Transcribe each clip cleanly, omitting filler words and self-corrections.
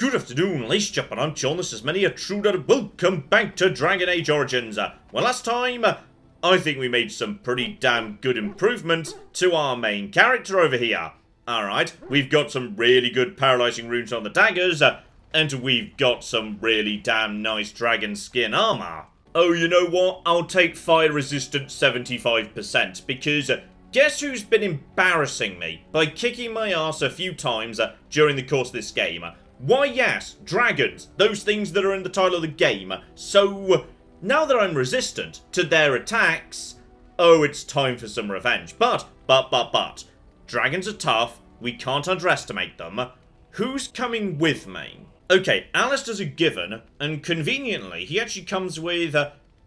Good afternoon, ladies and gentlemen, I'm John, this is Many a Truder. Welcome back to Dragon Age Origins. Well, last time, I think we made some pretty damn good improvements to our main character over here. Alright, we've got some really good paralyzing runes on the daggers, and we've got some really damn nice dragon skin armor. Oh, you know what? I'll take fire resistance 75%, because guess who's been embarrassing me by kicking my ass a few times during the course of this game? Why, yes, dragons, those things that are in the title of the game. So, now that I'm resistant to their attacks, oh, it's time for some revenge. But, dragons are tough, we can't underestimate them. Who's coming with me? Okay, Alistair's a given, and conveniently, he actually comes with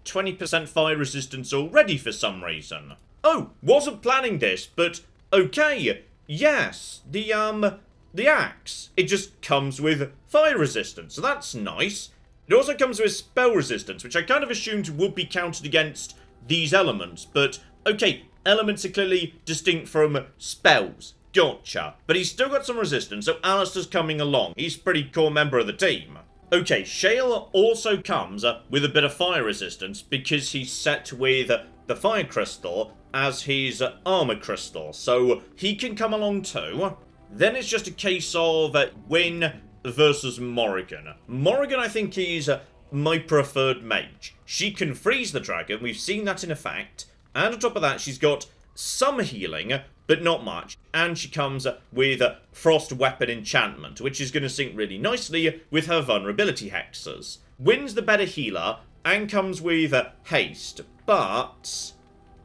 20% fire resistance already for some reason. Oh, wasn't planning this, but okay, yes, the axe, it just comes with fire resistance, so that's nice. It also comes with spell resistance, which I kind of assumed would be counted against these elements, but okay, elements are clearly distinct from spells. Gotcha. But he's still got some resistance, so Alistair's coming along. He's a pretty core member of the team. Okay, Shale also comes with a bit of fire resistance because he's set with the fire crystal as his armor crystal, so he can come along too. Then it's just a case of Wynne versus Morrigan. Morrigan, I think, is my preferred mage. She can freeze the dragon, we've seen that in effect, and on top of that, she's got some healing, but not much, and she comes with Frost Weapon Enchantment, which is going to sync really nicely with her vulnerability hexes. Wynne's the better healer, and comes with haste, but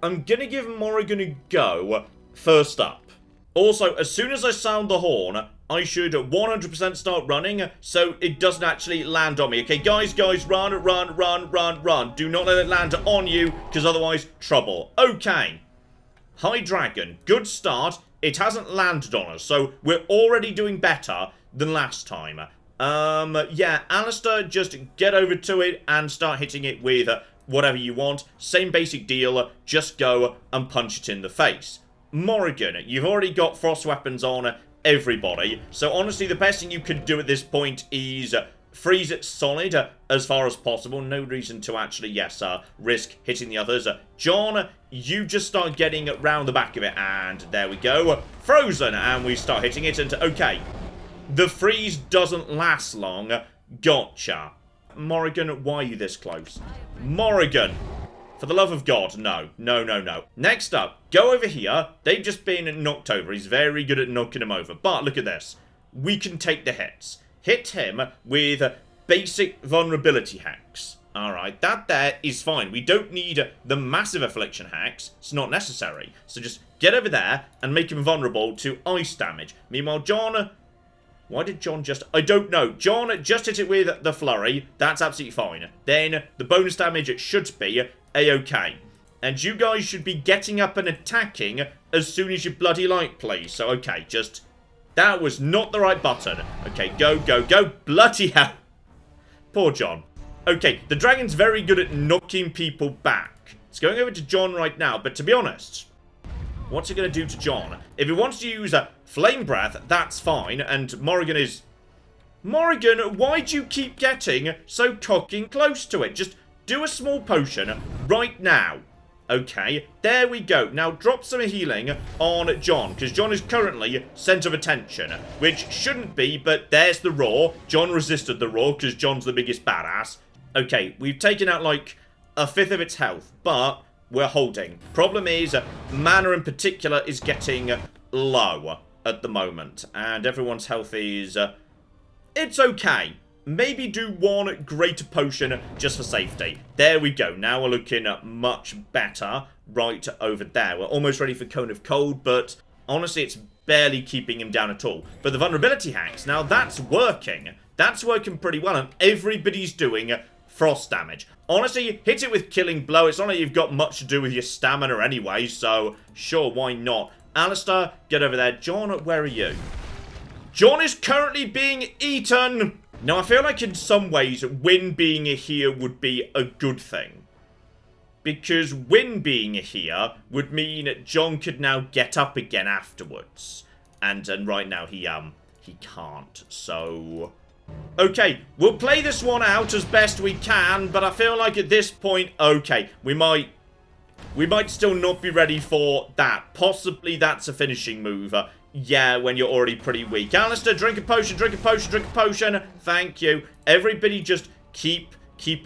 I'm going to give Morrigan a go first up. Also, as soon as I sound the horn, I should 100% start running, so it doesn't actually land on me. Okay, guys, run. Do not let it land on you, because otherwise, trouble. Okay. Hi, dragon. Good start. It hasn't landed on us, so we're already doing better than last time. Yeah, Alistair, just get over to it and start hitting it with whatever you want. Same basic deal, just go and punch it in the face. Morrigan, you've already got frost weapons on everybody, so honestly the best thing you can do at this point is freeze it solid as far as possible. No reason to actually, risk hitting the others. John, you just start getting round the back of it, and there we go. Frozen, and we start hitting it, and okay. The freeze doesn't last long. Gotcha. Morrigan, why are you this close? Morrigan! For the love of God, no. Next up, go over here. They've just been knocked over. He's very good at knocking them over. But look at this. We can take the hits. Hit him with basic vulnerability hacks. Alright, that there is fine. We don't need the massive affliction hacks. It's not necessary. So just get over there and make him vulnerable to ice damage. Meanwhile, John... Why did John just... I don't know. John just hit it with the flurry. That's absolutely fine. Then the bonus damage, it should be a-okay. And you guys should be getting up and attacking as soon as you bloody like, please. So, okay, just... That was not the right button. Okay, go. Bloody hell. Poor John. Okay, the dragon's very good at knocking people back. It's going over to John right now, but to be honest... What's it going to do to John? If he wants to use Flame Breath, that's fine. And Morrigan is... Morrigan, why do you keep getting so cocking close to it? Just do a small potion right now. Okay, there we go. Now drop some healing on John, because John is currently center of attention, which shouldn't be, but there's the roar. John resisted the roar, because John's the biggest badass. Okay, we've taken out like a fifth of its health, but... we're holding. Problem is, mana in particular is getting low at the moment. And everyone's health is... it's okay. Maybe do one greater potion just for safety. There we go. Now we're looking much better right over there. We're almost ready for Cone of Cold, but honestly, it's barely keeping him down at all. But the vulnerability hacks, now that's working. That's working pretty well, and everybody's doing... frost damage. Honestly, hit it with Killing Blow. It's not like you've got much to do with your stamina anyway, so sure, why not? Alistair, get over there. John, where are you? John is currently being eaten! Now, I feel like in some ways, Wynne being here would be a good thing. Because Wynne being here would mean John could now get up again afterwards. And right now, he can't, so... Okay, we'll play this one out as best we can, but I feel like at this point, okay, we might still not be ready for that. Possibly that's a finishing move. Yeah, when you're already pretty weak. Alistair, drink a potion, drink a potion, drink a potion. Thank you. Everybody just keep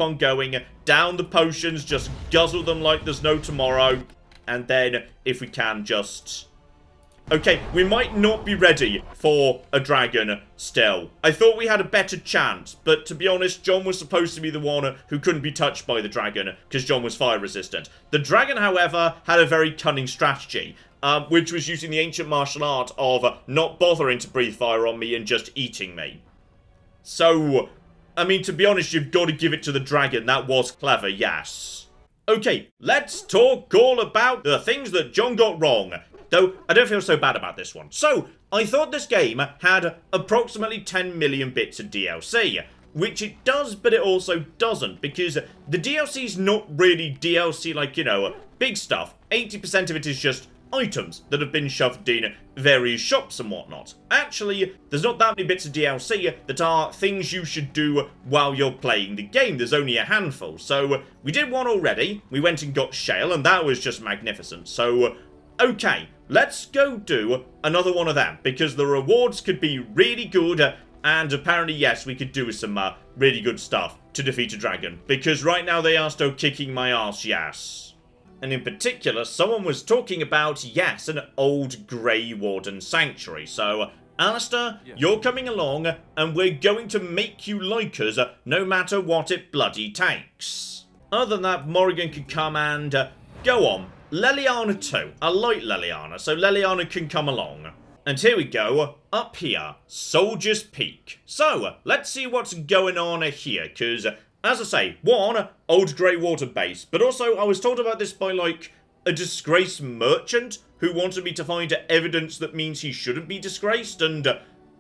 on going. Down the potions, just guzzle them like there's no tomorrow. And then, if we can, just... Okay, we might not be ready for a dragon still. I thought we had a better chance, but to be honest, John was supposed to be the one who couldn't be touched by the dragon, because John was fire resistant. The dragon, however, had a very cunning strategy, which was using the ancient martial art of not bothering to breathe fire on me and just eating me. So, I mean, to be honest, you've got to give it to the dragon. That was clever, yes. Okay, let's talk all about the things that John got wrong. Though, I don't feel so bad about this one. So, I thought this game had approximately 10 million bits of DLC. Which it does, but it also doesn't. Because the DLC's not really DLC like, you know, big stuff. 80% of it is just items that have been shoved in various shops and whatnot. Actually, there's not that many bits of DLC that are things you should do while you're playing the game. There's only a handful. So, we did one already. We went and got Shale, and that was just magnificent. So, okay. Let's go do another one of them, because the rewards could be really good, and apparently, yes, we could do some really good stuff to defeat a dragon, because right now they are still kicking my ass, yes. And in particular, someone was talking about, yes, an old Grey Warden sanctuary, so... Alistair, you're coming along, and we're going to make you like us, no matter what it bloody takes. Other than that, Morrigan can come and go on. Leliana too. I like Leliana, so Leliana can come along. And here we go, up here, Soldier's Peak. So, let's see what's going on here, because, as I say, one, old Grey Warden base, but also I was told about this by, like, a disgraced merchant who wanted me to find evidence that means he shouldn't be disgraced, and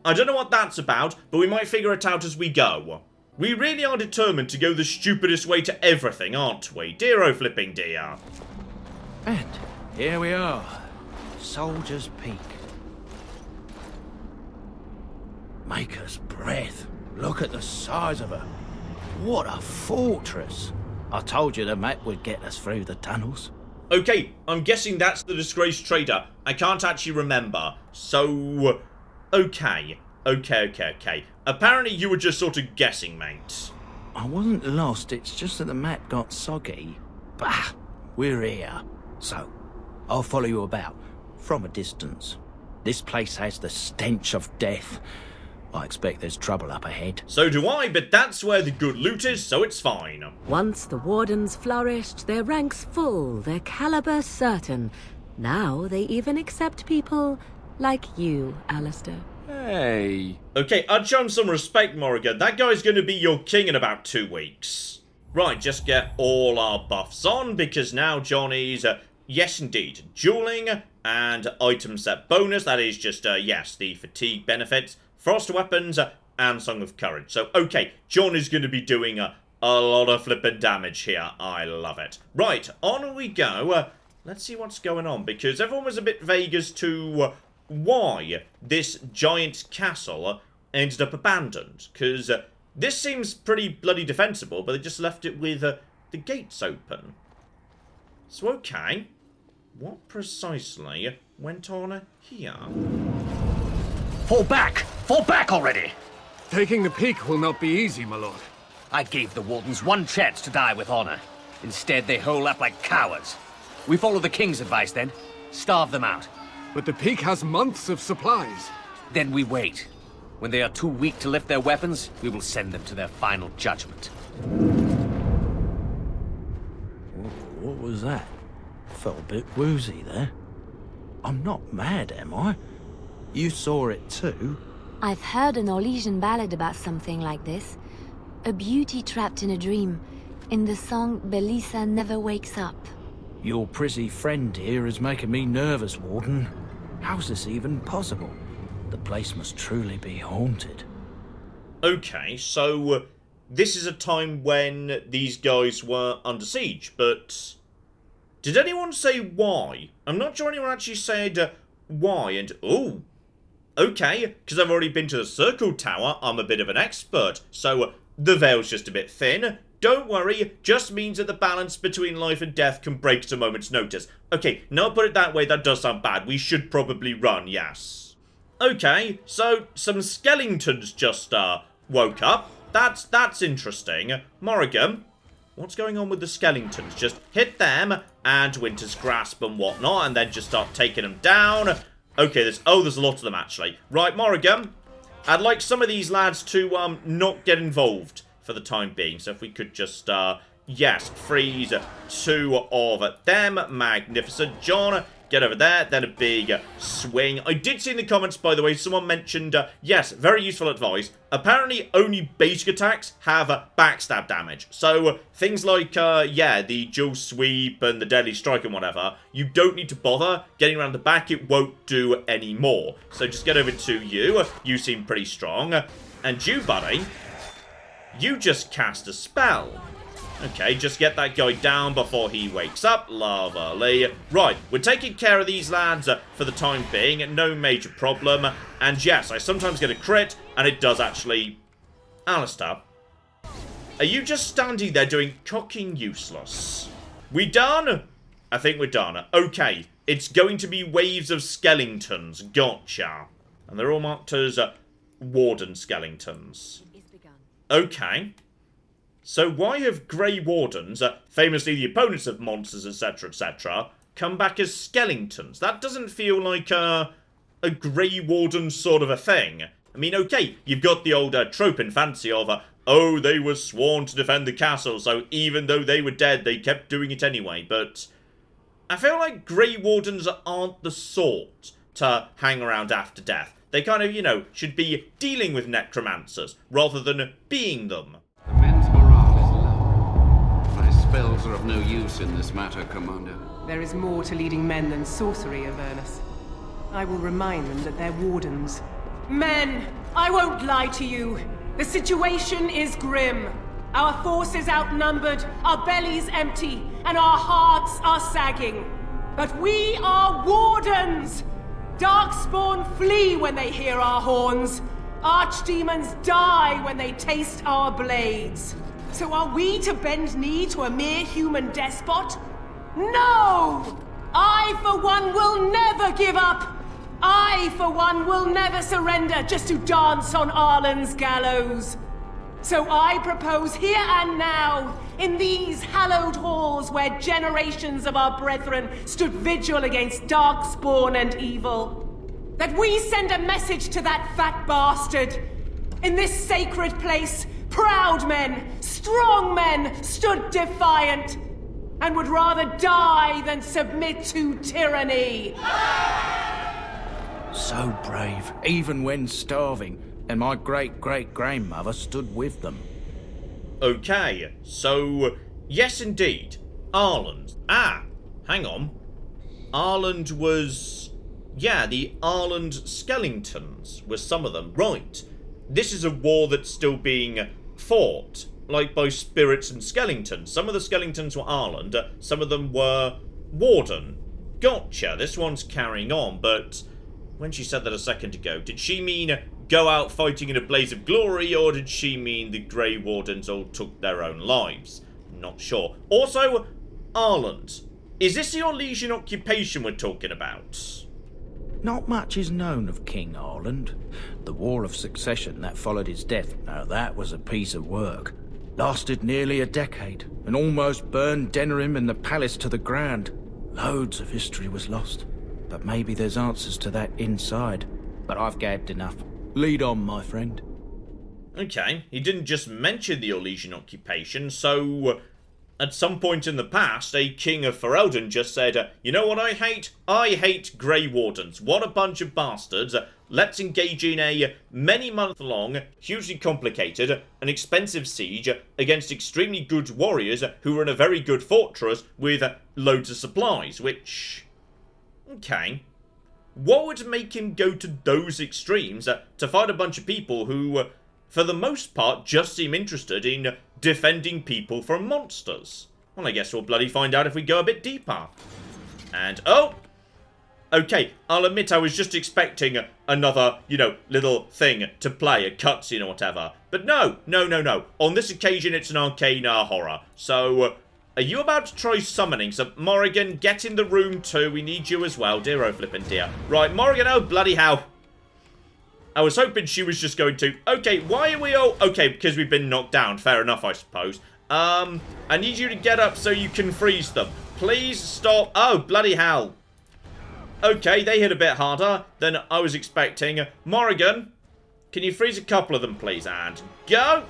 I don't know what that's about, but we might figure it out as we go. We really are determined to go the stupidest way to everything, aren't we? Dear oh flipping dear. And here we are, Soldier's Peak. Maker's breath. Look at the size of her. What a fortress. I told you the map would get us through the tunnels. Okay, I'm guessing that's the disgraced trader. I can't actually remember. So, okay. Apparently you were just sort of guessing, mate. I wasn't lost, it's just that the map got soggy. Bah, we're here. So, I'll follow you about, from a distance. This place has the stench of death. I expect there's trouble up ahead. So do I, but that's where the good loot is, so it's fine. Once the wardens flourished, their ranks full, their caliber certain. Now they even accept people like you, Alistair. Hey. Okay, I'd show him some respect, Morrigan. That guy's going to be your king in about 2 weeks. Right, just get all our buffs on, because now Johnny's, yes indeed, dueling and item set bonus. That is just, yes, the fatigue benefits, frost weapons, and Song of Courage. So, okay, John is going to be doing a lot of flippin' damage here. I love it. Right, on we go. Let's see what's going on, because everyone was a bit vague as to why this giant castle ended up abandoned, because this seems pretty bloody defensible, but they just left it with the gates open. So, okay. What precisely went on here? Fall back! Fall back already! Taking the peak will not be easy, my lord. I gave the Wardens one chance to die with honor. Instead, they hole up like cowards. We follow the King's advice, then. Starve them out. But the peak has months of supplies. Then we wait. When they are too weak to lift their weapons, we will send them to their final judgment. What was that? Felt a bit woozy there. I'm not mad, am I? You saw it too? I've heard an Orlesian ballad about something like this. A beauty trapped in a dream. In the song, Belisa never wakes up. Your prissy friend here is making me nervous, Warden. How's this even possible? The place must truly be haunted. Okay, so this is a time when these guys were under siege, but did anyone say why? I'm not sure anyone actually said why, and ooh, Okay, because I've already been to the Circle Tower, I'm a bit of an expert, so the veil's just a bit thin. Don't worry, just means that the balance between life and death can break at a moment's notice. Okay, now put it that way, that does sound bad. We should probably run, yes. Okay, so some skeletons just, woke up. That's interesting. Morrigan, what's going on with the skeletons? Just hit them, and Winter's Grasp and whatnot, and then just start taking them down. Okay, there's a lot of them, actually. Right, Morrigan, I'd like some of these lads to, not get involved for the time being. So if we could just, yes, freeze 2 of them. Magnificent. John, get over there. Then a big swing. I did see in the comments, by the way, someone mentioned, yes, very useful advice. Apparently, only basic attacks have backstab damage. So things like, yeah, the dual sweep and the deadly strike and whatever, you don't need to bother getting around the back. It won't do any more. So just get over to you. You seem pretty strong. And you, buddy, you just cast a spell. Okay, just get that guy down before he wakes up. Lovely. Right, we're taking care of these lads for the time being. No major problem. And yes, I sometimes get a crit, and it does actually... Alistair, are you just standing there doing cocking useless? We done? I think we're done. Okay, it's going to be waves of skeletons. Gotcha. And they're all marked as Warden skeletons. Okay. So why have Grey Wardens, famously the opponents of monsters, etc., etc., come back as skeletons? That doesn't feel like a Grey Warden sort of a thing. I mean, okay, you've got the old trope and fancy of, oh, they were sworn to defend the castle, so even though they were dead, they kept doing it anyway, but I feel like Grey Wardens aren't the sort to hang around after death. They kind of, you know, should be dealing with necromancers, rather than being them. The men's morale is low. My spells are of no use in this matter, Commander. There is more to leading men than sorcery, Avernus. I will remind them that they're wardens. Men, I won't lie to you. The situation is grim. Our forces outnumbered, our bellies empty, and our hearts are sagging. But we are wardens! Darkspawn flee when they hear our horns. Archdemons die when they taste our blades. So are we to bend knee to a mere human despot? No! I, for one, will never give up! I, for one, will never surrender just to dance on Arlen's gallows. So I propose here and now, in these hallowed halls where generations of our brethren stood vigil against darkspawn and evil, that we send a message to that fat bastard. In this sacred place, proud men, strong men stood defiant, and would rather die than submit to tyranny. So brave, even when starving. And my great-great-grandmother stood with them. Okay, so, yes indeed, Ireland. Ah, hang on. Ireland was... yeah, the Ireland skeletons were some of them. Right. This is a war that's still being fought, like by spirits and skeletons. Some of the skeletons were Ireland, some of them were Warden. Gotcha, this one's carrying on, but when she said that a second ago, did she mean go out fighting in a blaze of glory, or did she mean the Grey Wardens all took their own lives? Not sure. Also, Ireland. Is this your Legion occupation we're talking about? Not much is known of King Arland. The War of Succession that followed his death, now that was a piece of work. Lasted nearly a decade, and almost burned Denerim and the palace to the ground. Loads of history was lost, but maybe there's answers to that inside. But I've gabbed enough. Lead on, my friend. Okay, he didn't just mention the Legion occupation, so at some point in the past, a king of Ferelden just said, you know what I hate? I hate Grey Wardens. What a bunch of bastards. Let's engage in a many-month-long, hugely complicated, and expensive siege against extremely good warriors who were in a very good fortress with loads of supplies, which... okay. What would make him go to those extremes to fight a bunch of people who, for the most part, just seem interested in defending people from monsters? Well, I guess we'll bloody find out if we go a bit deeper. And, oh! Okay, I'll admit I was just expecting another, you know, little thing to play, a cutscene or whatever. But no. On this occasion, it's an arcane horror. So, are you about to try summoning? So, Morrigan, get in the room too. We need you as well. Dear, oh, flippin' dear. Right, Morrigan, oh, bloody hell. I was hoping she was just going to... Okay, why are we all... Okay, because we've been knocked down. Fair enough, I suppose. I need you to get up so you can freeze them. Please stop. Oh, bloody hell. Okay, they hit a bit harder than I was expecting. Morrigan, can you freeze a couple of them, please? And go.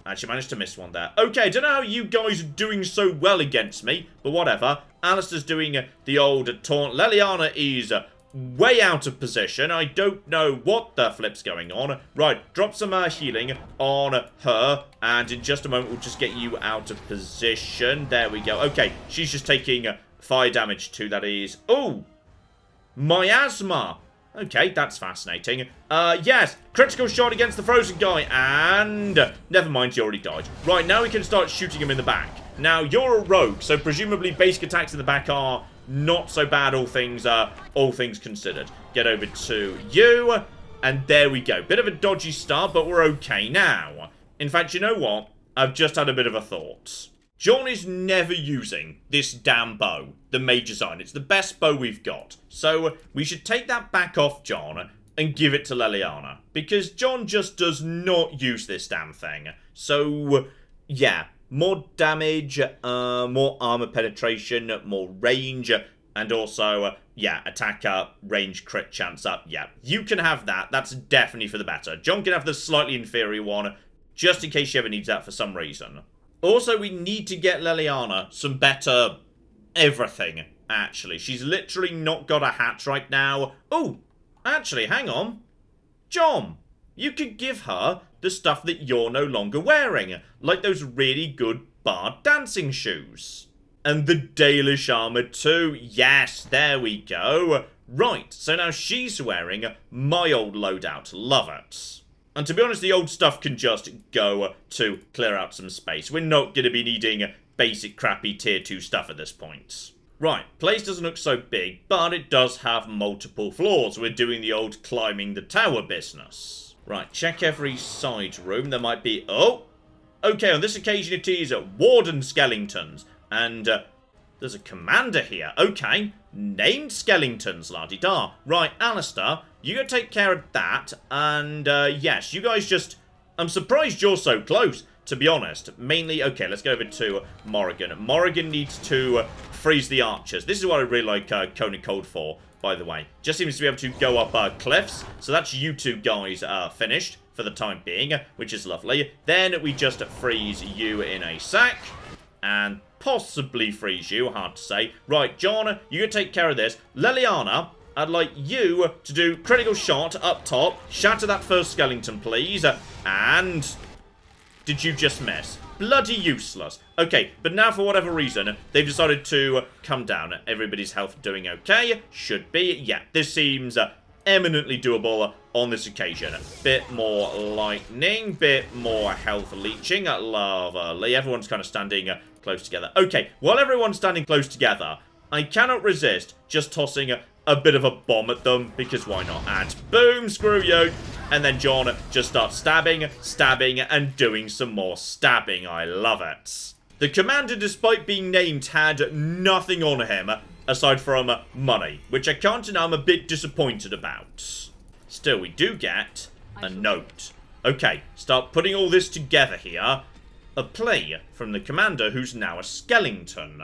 Actually managed to miss one there. Okay, I don't know how you guys are doing so well against me, but whatever. Alistair's doing the old taunt. Leliana is way out of position. I don't know what the flip's going on. Right, drop some healing on her, and in just a moment we'll just get you out of position. There we go. Okay, she's just taking fire damage too, that is. Oh, miasma. Okay, that's fascinating. Yes, critical shot against the frozen guy, and never mind, he already died. Right, now we can start shooting him in the back. Now, you're a rogue, so presumably basic attacks in the back are not so bad, all things considered. Get over to you, and there we go. Bit of a dodgy start, but we're okay now. In fact, you know what? I've just had a bit of a thought. John is never using this damn bow, the Major's Iron. It's the best bow we've got. So we should take that back off John and give it to Leliana, because John just does not use this damn thing. So, yeah, more damage, more armor penetration, more range, and also, yeah, attack up, range crit chance up. Yeah, you can have that. That's definitely for the better. John can have the slightly inferior one, just in case she ever needs that for some reason. Also, we need to get Leliana some better everything, actually. She's literally not got a hat right now. Oh, actually, hang on. John, you could give her the stuff that you're no longer wearing, like those really good bard dancing shoes. And the Dalish armor too. Yes, there we go. Right, so now she's wearing my old loadout. Love it. And to be honest, the old stuff can just go to clear out some space. We're not going to be needing basic crappy tier 2 stuff at this point. Right, place doesn't look so big, but it does have multiple floors. We're doing the old climbing the tower business. Right, check every side room. There might be... Oh! Okay, on this occasion it is Warden Skellingtons. And there's a commander here. Okay, named Skellingtons, la-di-da. Right, Alistair, you go take care of that. And, yes, you guys just... I'm surprised you're so close, to be honest. Mainly, okay, let's go over to Morrigan. Morrigan needs to freeze the archers. This is what I really like Conan Cold for, by the way. Just seems to be able to go up cliffs. So that's you two guys finished for the time being, which is lovely. Then we just freeze you in a sec. And possibly freeze you, hard to say. Right, John, you go take care of this. Leliana, I'd like you to do critical shot up top. Shatter that first skeleton, please. And... did you just miss? Bloody useless. Okay, but now for whatever reason, they've decided to come down. Everybody's health doing okay? Should be. Yeah, this seems eminently doable on this occasion. Bit more lightning, bit more health leeching. Lovely. Everyone's kind of standing close together. Okay, while everyone's standing close together, I cannot resist just tossing a bit of a bomb at them, because why not? And boom, screw you. And then John just starts stabbing, and doing some more stabbing. I love it. The commander, despite being named, had nothing on him aside from money, which I can't deny I'm a bit disappointed about. Still, we do get a note. Okay, start putting all this together here. A plea from the commander, who's now a skeleton.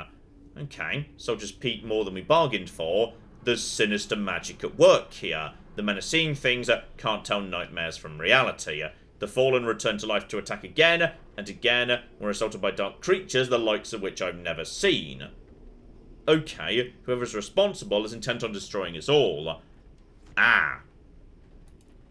Okay, Soldiers Pete more than we bargained for. There's sinister magic at work here. The men are seeing things that can't tell nightmares from reality. The fallen return to life to attack again and again. We're assaulted by dark creatures, the likes of which I've never seen. Okay, whoever's responsible is intent on destroying us all. Ah.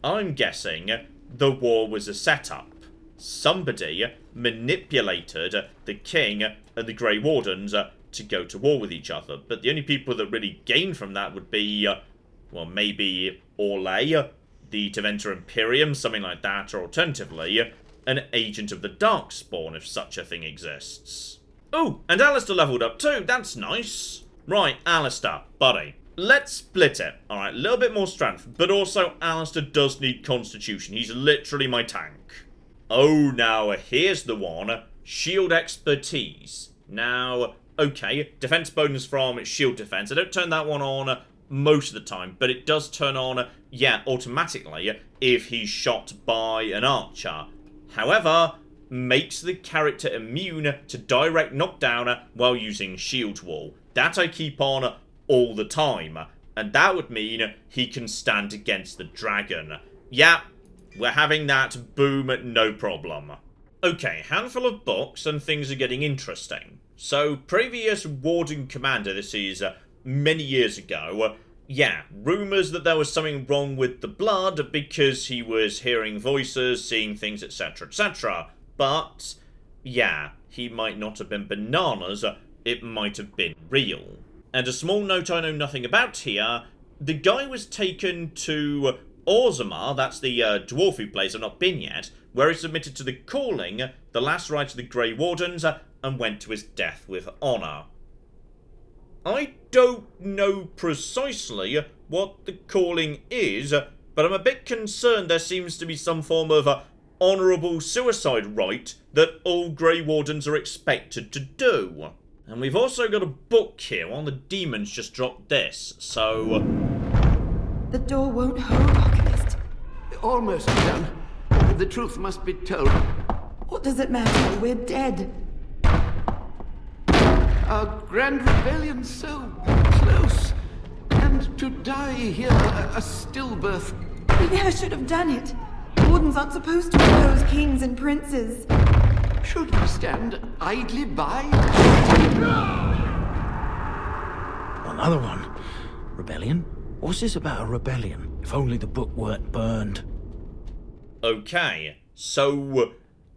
I'm guessing the war was a setup. Somebody manipulated the king and the Grey Wardens to go to war with each other. But the only people that really gain from that would be, well, maybe Orlais, the Teventer Imperium, something like that, or alternatively, an agent of the Darkspawn, if such a thing exists. Oh, and Alistair leveled up too. That's nice. Right, Alistair, buddy. let's split it. Alright, a little bit more strength, but also Alistair does need constitution. He's literally my tank. Oh, now here's the one. Shield expertise. Now, okay, defense bonus from shield defense. I don't turn that one on most of the time, but it does turn on, yeah, automatically if he's shot by an archer. However, makes the character immune to direct knockdown while using shield wall. That I keep on all the time, and that would mean he can stand against the dragon. Yeah, we're having that. Boom, no problem. Okay, handful of books and things are getting interesting. So, previous Warden Commander, this is many years ago, yeah, rumours that there was something wrong with the blood because he was hearing voices, seeing things, etc, etc. But, yeah, he might not have been bananas, it might have been real. And a small note I know nothing about here, the guy was taken to Orzammar, that's the dwarfy place I've not been yet, where he submitted to the calling, the last rite of the Grey Wardens, and went to his death with honour. I don't know precisely what the calling is, but I'm a bit concerned there seems to be some form of honourable suicide rite that all Grey Wardens are expected to do. And we've also got a book here. One of the demons just dropped this, so... The door won't hold, alchemist. Almost done. The truth must be told. What does it matter? We're dead. Our grand rebellion so close. And to die here, a stillbirth. We never should have done it. Wardens aren't supposed to oppose kings and princes. Should we stand idly by? Another one. Rebellion? What's this about a rebellion? If only the book weren't burned. Okay, so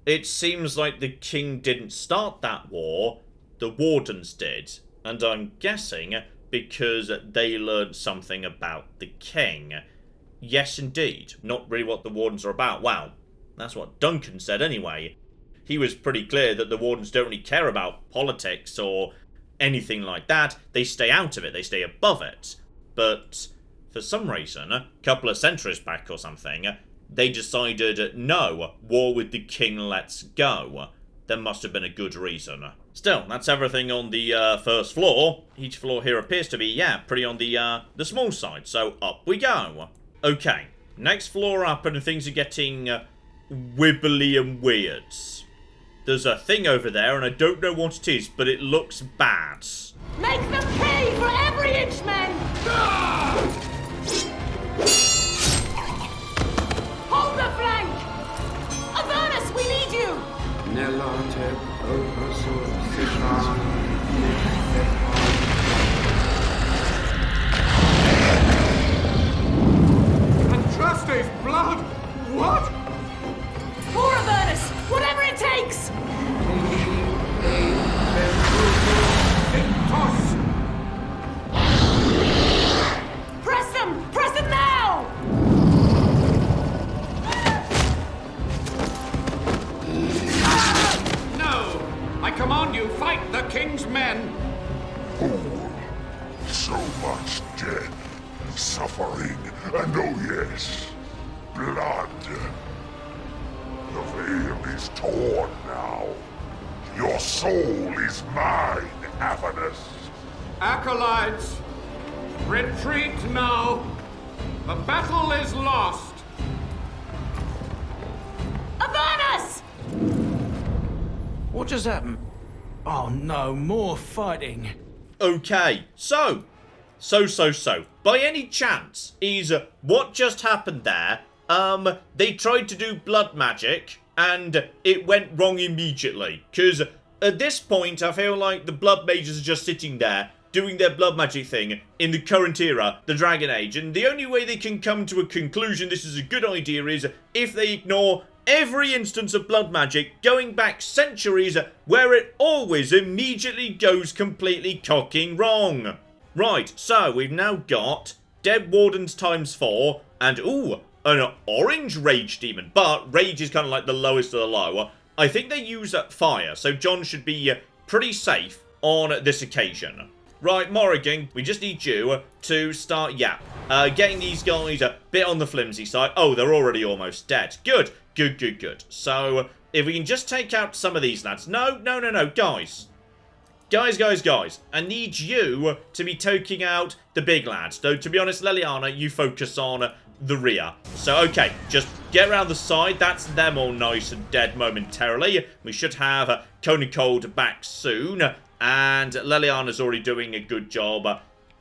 it seems like the king didn't start that war, the Wardens did. And I'm guessing because they learned something about the king. Yes, indeed. Not really what the Wardens are about. Wow, that's what Duncan said anyway. He was pretty clear that the Wardens don't really care about politics or anything like that. They stay out of it, they stay above it. But for some reason, a couple of centuries back or something, they decided, no, war with the king, let's go. There must have been a good reason. Still, that's everything on the first floor. Each floor here appears to be, yeah, pretty on the small side, so up we go. Okay, next floor up and things are getting wibbly and weird. There's a thing over there and I don't know what it is, but it looks bad. Make them pay for every inch, men! Hold the flank! Avernus, we need you! Andraste's blood? What? For Avernus, whatever it takes! Press them! Press them now! No! I command you, fight the king's men! So much death, suffering, and oh yes, blood. The veil is torn now. Your soul is mine, Avernus. Acolytes, retreat now. The battle is lost. Avernus! What just happened? Oh no, more fighting. Okay, so. By any chance, is what just happened there, they tried to do blood magic, and it went wrong immediately. Because at this point, I feel like the blood mages are just sitting there, doing their blood magic thing in the current era, the Dragon Age, and the only way they can come to a conclusion this is a good idea is if they ignore every instance of blood magic going back centuries where it always immediately goes completely cocking wrong. Right, so we've now got Dead Wardens times 4, and ooh, an orange Rage Demon, but Rage is kind of like the lowest of the low. I think they use fire, so John should be pretty safe on this occasion. Right, Morrigan, we just need you to start, getting these guys a bit on the flimsy side. Oh, they're already almost dead. Good, good, good, good. So, if we can just take out some of these lads. No, guys. Guys. I need you to be taking out the big lads. Though, to be honest, Leliana, you focus on the rear. So, okay, just get around the side. That's them all nice and dead momentarily. We should have Coney Cold back soon. And Leliana's already doing a good job.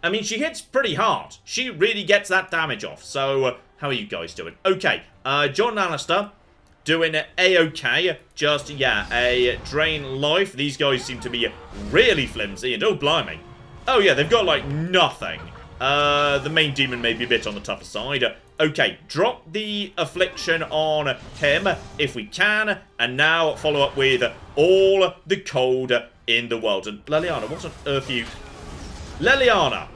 I mean, she hits pretty hard. She really gets that damage off. So, how are you guys doing? Okay, John and Alistair doing A-okay. Just, a drain life. These guys seem to be really flimsy. And oh, blimey. Oh, yeah, they've got, like, nothing. The main demon may be a bit on the tougher side. Okay, drop the affliction on him if we can. And now follow up with all the cold in the world. And Leliana, what on earth are you... Leliana,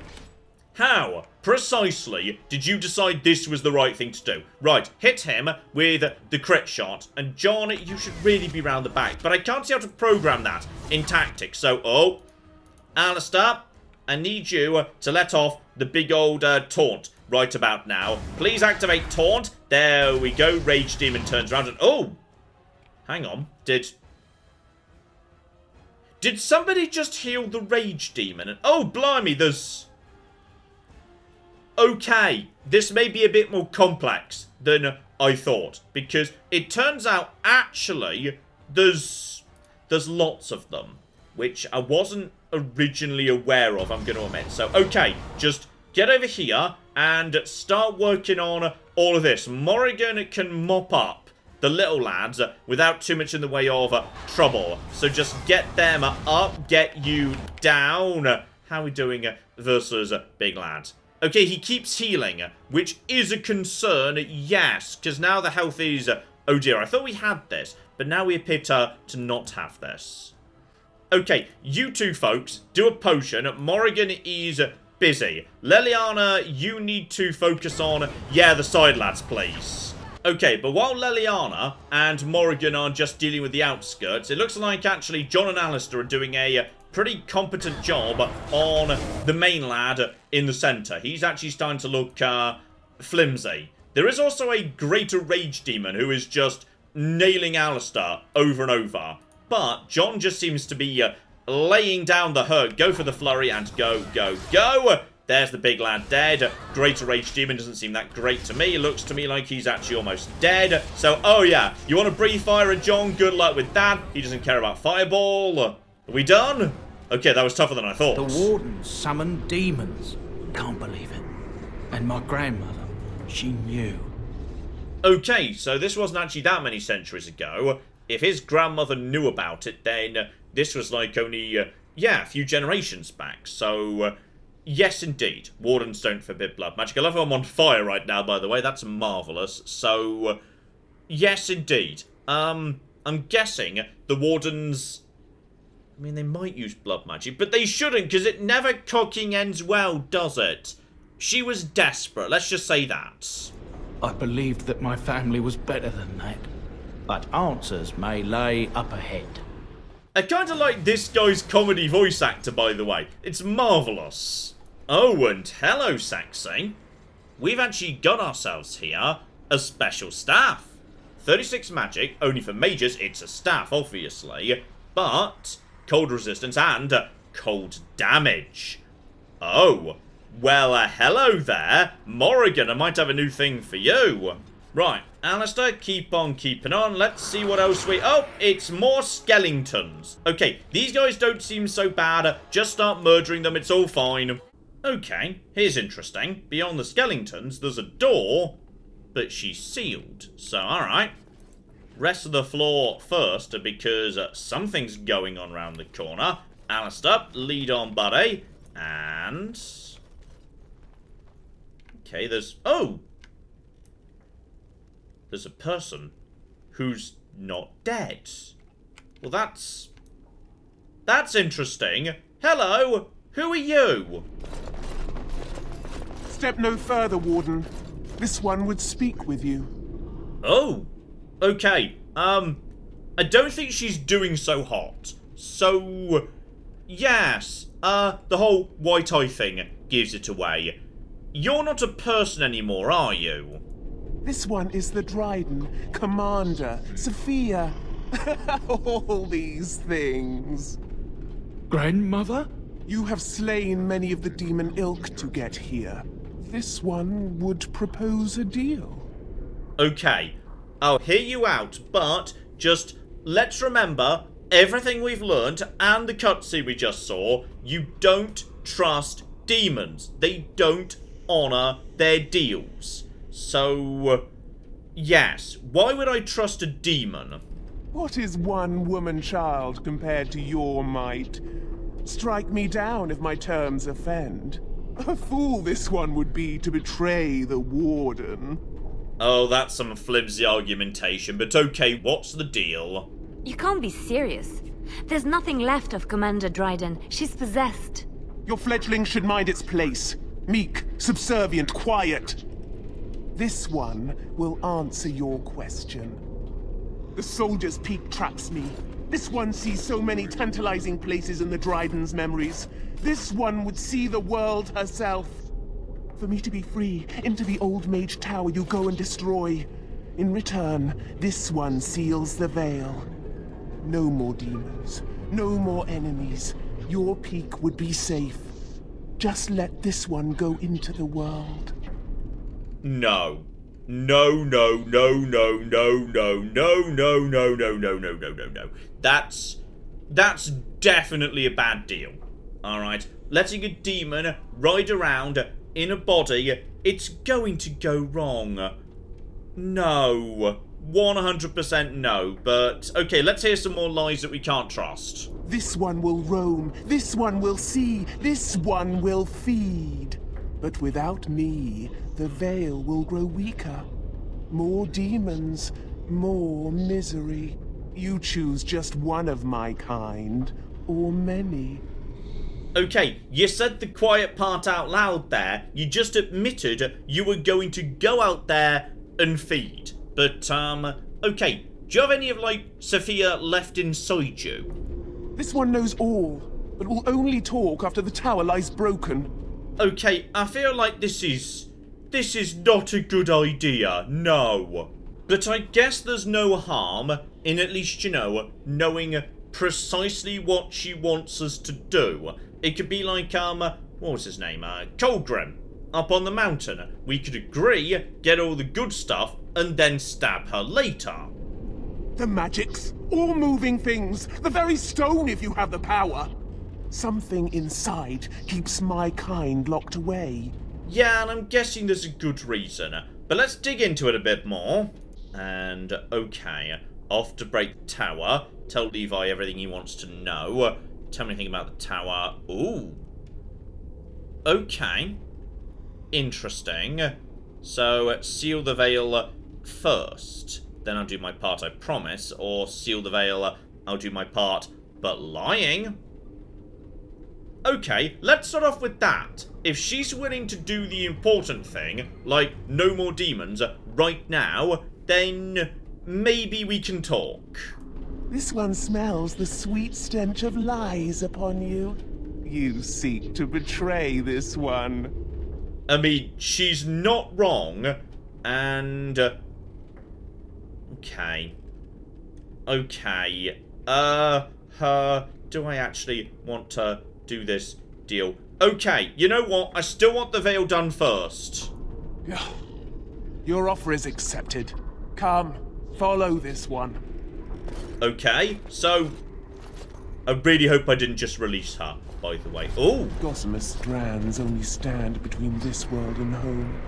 how precisely did you decide this was the right thing to do? Right, hit him with the crit shot. And John, you should really be round the back. But I can't see how to program that in tactics. So, Alistair, I need you to let off the big old taunt right about now. Please activate taunt. There we go. Rage Demon turns around and... Oh! Hang on. Did somebody just heal the Rage Demon? And, oh, blimey, there's... Okay, this may be a bit more complex than I thought. Because it turns out, actually, there's lots of them. Which I wasn't originally aware of, I'm going to admit. So, okay, just get over here and start working on all of this. Morrigan can mop up the little lads without too much in the way of trouble. So just get them up, get you down. How are we doing versus big lad? Okay, he keeps healing, which is a concern, yes, because now the health is... oh dear, I thought we had this, but now we appear to not have this. Okay, you two folks, do a potion. Morrigan is busy. Leliana, you need to focus on, the side lads, please. Okay, but while Leliana and Morrigan are just dealing with the outskirts, it looks like actually John and Alistair are doing a pretty competent job on the main lad in the centre. He's actually starting to look flimsy. There is also a greater rage demon who is just nailing Alistair over and over. But John just seems to be laying down the hurt. Go for the flurry and go, go, go. There's the big lad dead. Greater Rage Demon doesn't seem that great to me. It looks to me like he's actually almost dead. So, oh yeah, you want to breathe fire at John? Good luck with that. He doesn't care about fireball. Are we done? Okay, that was tougher than I thought. The Warden summoned demons. Can't believe it. And my grandmother, she knew. Okay, so this wasn't actually that many centuries ago. If his grandmother knew about it, then this was like only, a few generations back. So... yes, indeed. Wardens don't forbid blood magic. I love how I'm on fire right now, by the way. That's marvellous. So, yes, indeed. I'm guessing the Wardens... I mean, they might use blood magic, but they shouldn't, because it never cooking ends well, does it? She was desperate. Let's just say that. I believed that my family was better than that. But answers may lay up ahead. I kind of like this guy's comedy voice actor, by the way. It's marvellous. Oh, and hello, Saxy. We've actually got ourselves here a special staff. 36 magic, only for mages, it's a staff, obviously. But cold resistance and cold damage. Oh, well, hello there. Morrigan, I might have a new thing for you. Right, Alistair, keep on keeping on. Let's see what else we... oh, it's more skeletons. Okay, these guys don't seem so bad. Just start murdering them, it's all fine. Okay, here's interesting. Beyond the skeletons, there's a door, but she's sealed. So, alright. Rest of the floor first, because something's going on around the corner. Alistair, lead on, buddy. And... okay, there's... oh! There's a person who's not dead. Well, that's interesting. Hello, who are you? Step no further, Warden. This one would speak with you. Oh, okay. I don't think she's doing so hot. So, yes, the whole white eye thing gives it away. You're not a person anymore, are you? This one is the Dryden, Commander, Sophia. All these things. Grandmother? You have slain many of the demon ilk to get here. This one would propose a deal. Okay, I'll hear you out, but just let's remember everything we've learned and the cutscene we just saw. You don't trust demons. They don't honor their deals. So, yes, why would I trust a demon? What is one woman-child compared to your might? Strike me down if my terms offend. A fool this one would be to betray the Warden. Oh, that's some flimsy argumentation, but okay, what's the deal? You can't be serious. There's nothing left of Commander Dryden. She's possessed. Your fledgling should mind its place. Meek, subservient, quiet. This one will answer your question. The Soldier's Peak traps me. This one sees so many tantalizing places in the Dryden's memories. This one would see the world herself. For me to be free, into the Old Mage Tower you go and destroy. In return, this one seals the veil. No more demons, no more enemies. Your peak would be safe. Just let this one go into the world. No. No, no, no, no, no, no, no, no, no, no, no, no, no, no, no. That's definitely a bad deal. Alright, letting a demon ride around in a body, it's going to go wrong. No. 100% no, but okay, let's hear some more lies that we can't trust. This one will roam, this one will see, this one will feed. But without me, the veil will grow weaker. More demons, more misery. You choose just one of my kind, or many. Okay, you said the quiet part out loud there. You just admitted you were going to go out there and feed. But, okay, do you have any of, like, Sophia left inside you? This one knows all, but will only talk after the tower lies broken. Okay, I feel like this is not a good idea, no. But I guess there's no harm in at least, you know, knowing precisely what she wants us to do. It could be like, what was his name? Colgrim, up on the mountain. We could agree, get all the good stuff, and then stab her later. The magics, all moving things, the very stone if you have the power. Something inside keeps my kind locked away. Yeah, and I'm guessing there's a good reason. But let's dig into it a bit more. And, okay, off to break the tower. Tell Levi everything he wants to know. Tell me anything about the tower. Ooh. Okay. Interesting. So, seal the veil first. Then I'll do my part, I promise. Or seal the veil, I'll do my part, but lying. Okay, let's start off with that. If she's willing to do the important thing, like no more demons, right now, then maybe we can talk. This one smells the sweet stench of lies upon you. You seek to betray this one. I mean, she's not wrong, and... okay. Okay. Do I actually want to do this deal? Okay, you know what? I still want the veil done first. Your offer is accepted. Come, follow this one. Okay, so... I really hope I didn't just release her, by the way. Oh! Gossamer strands only stand between this world and home.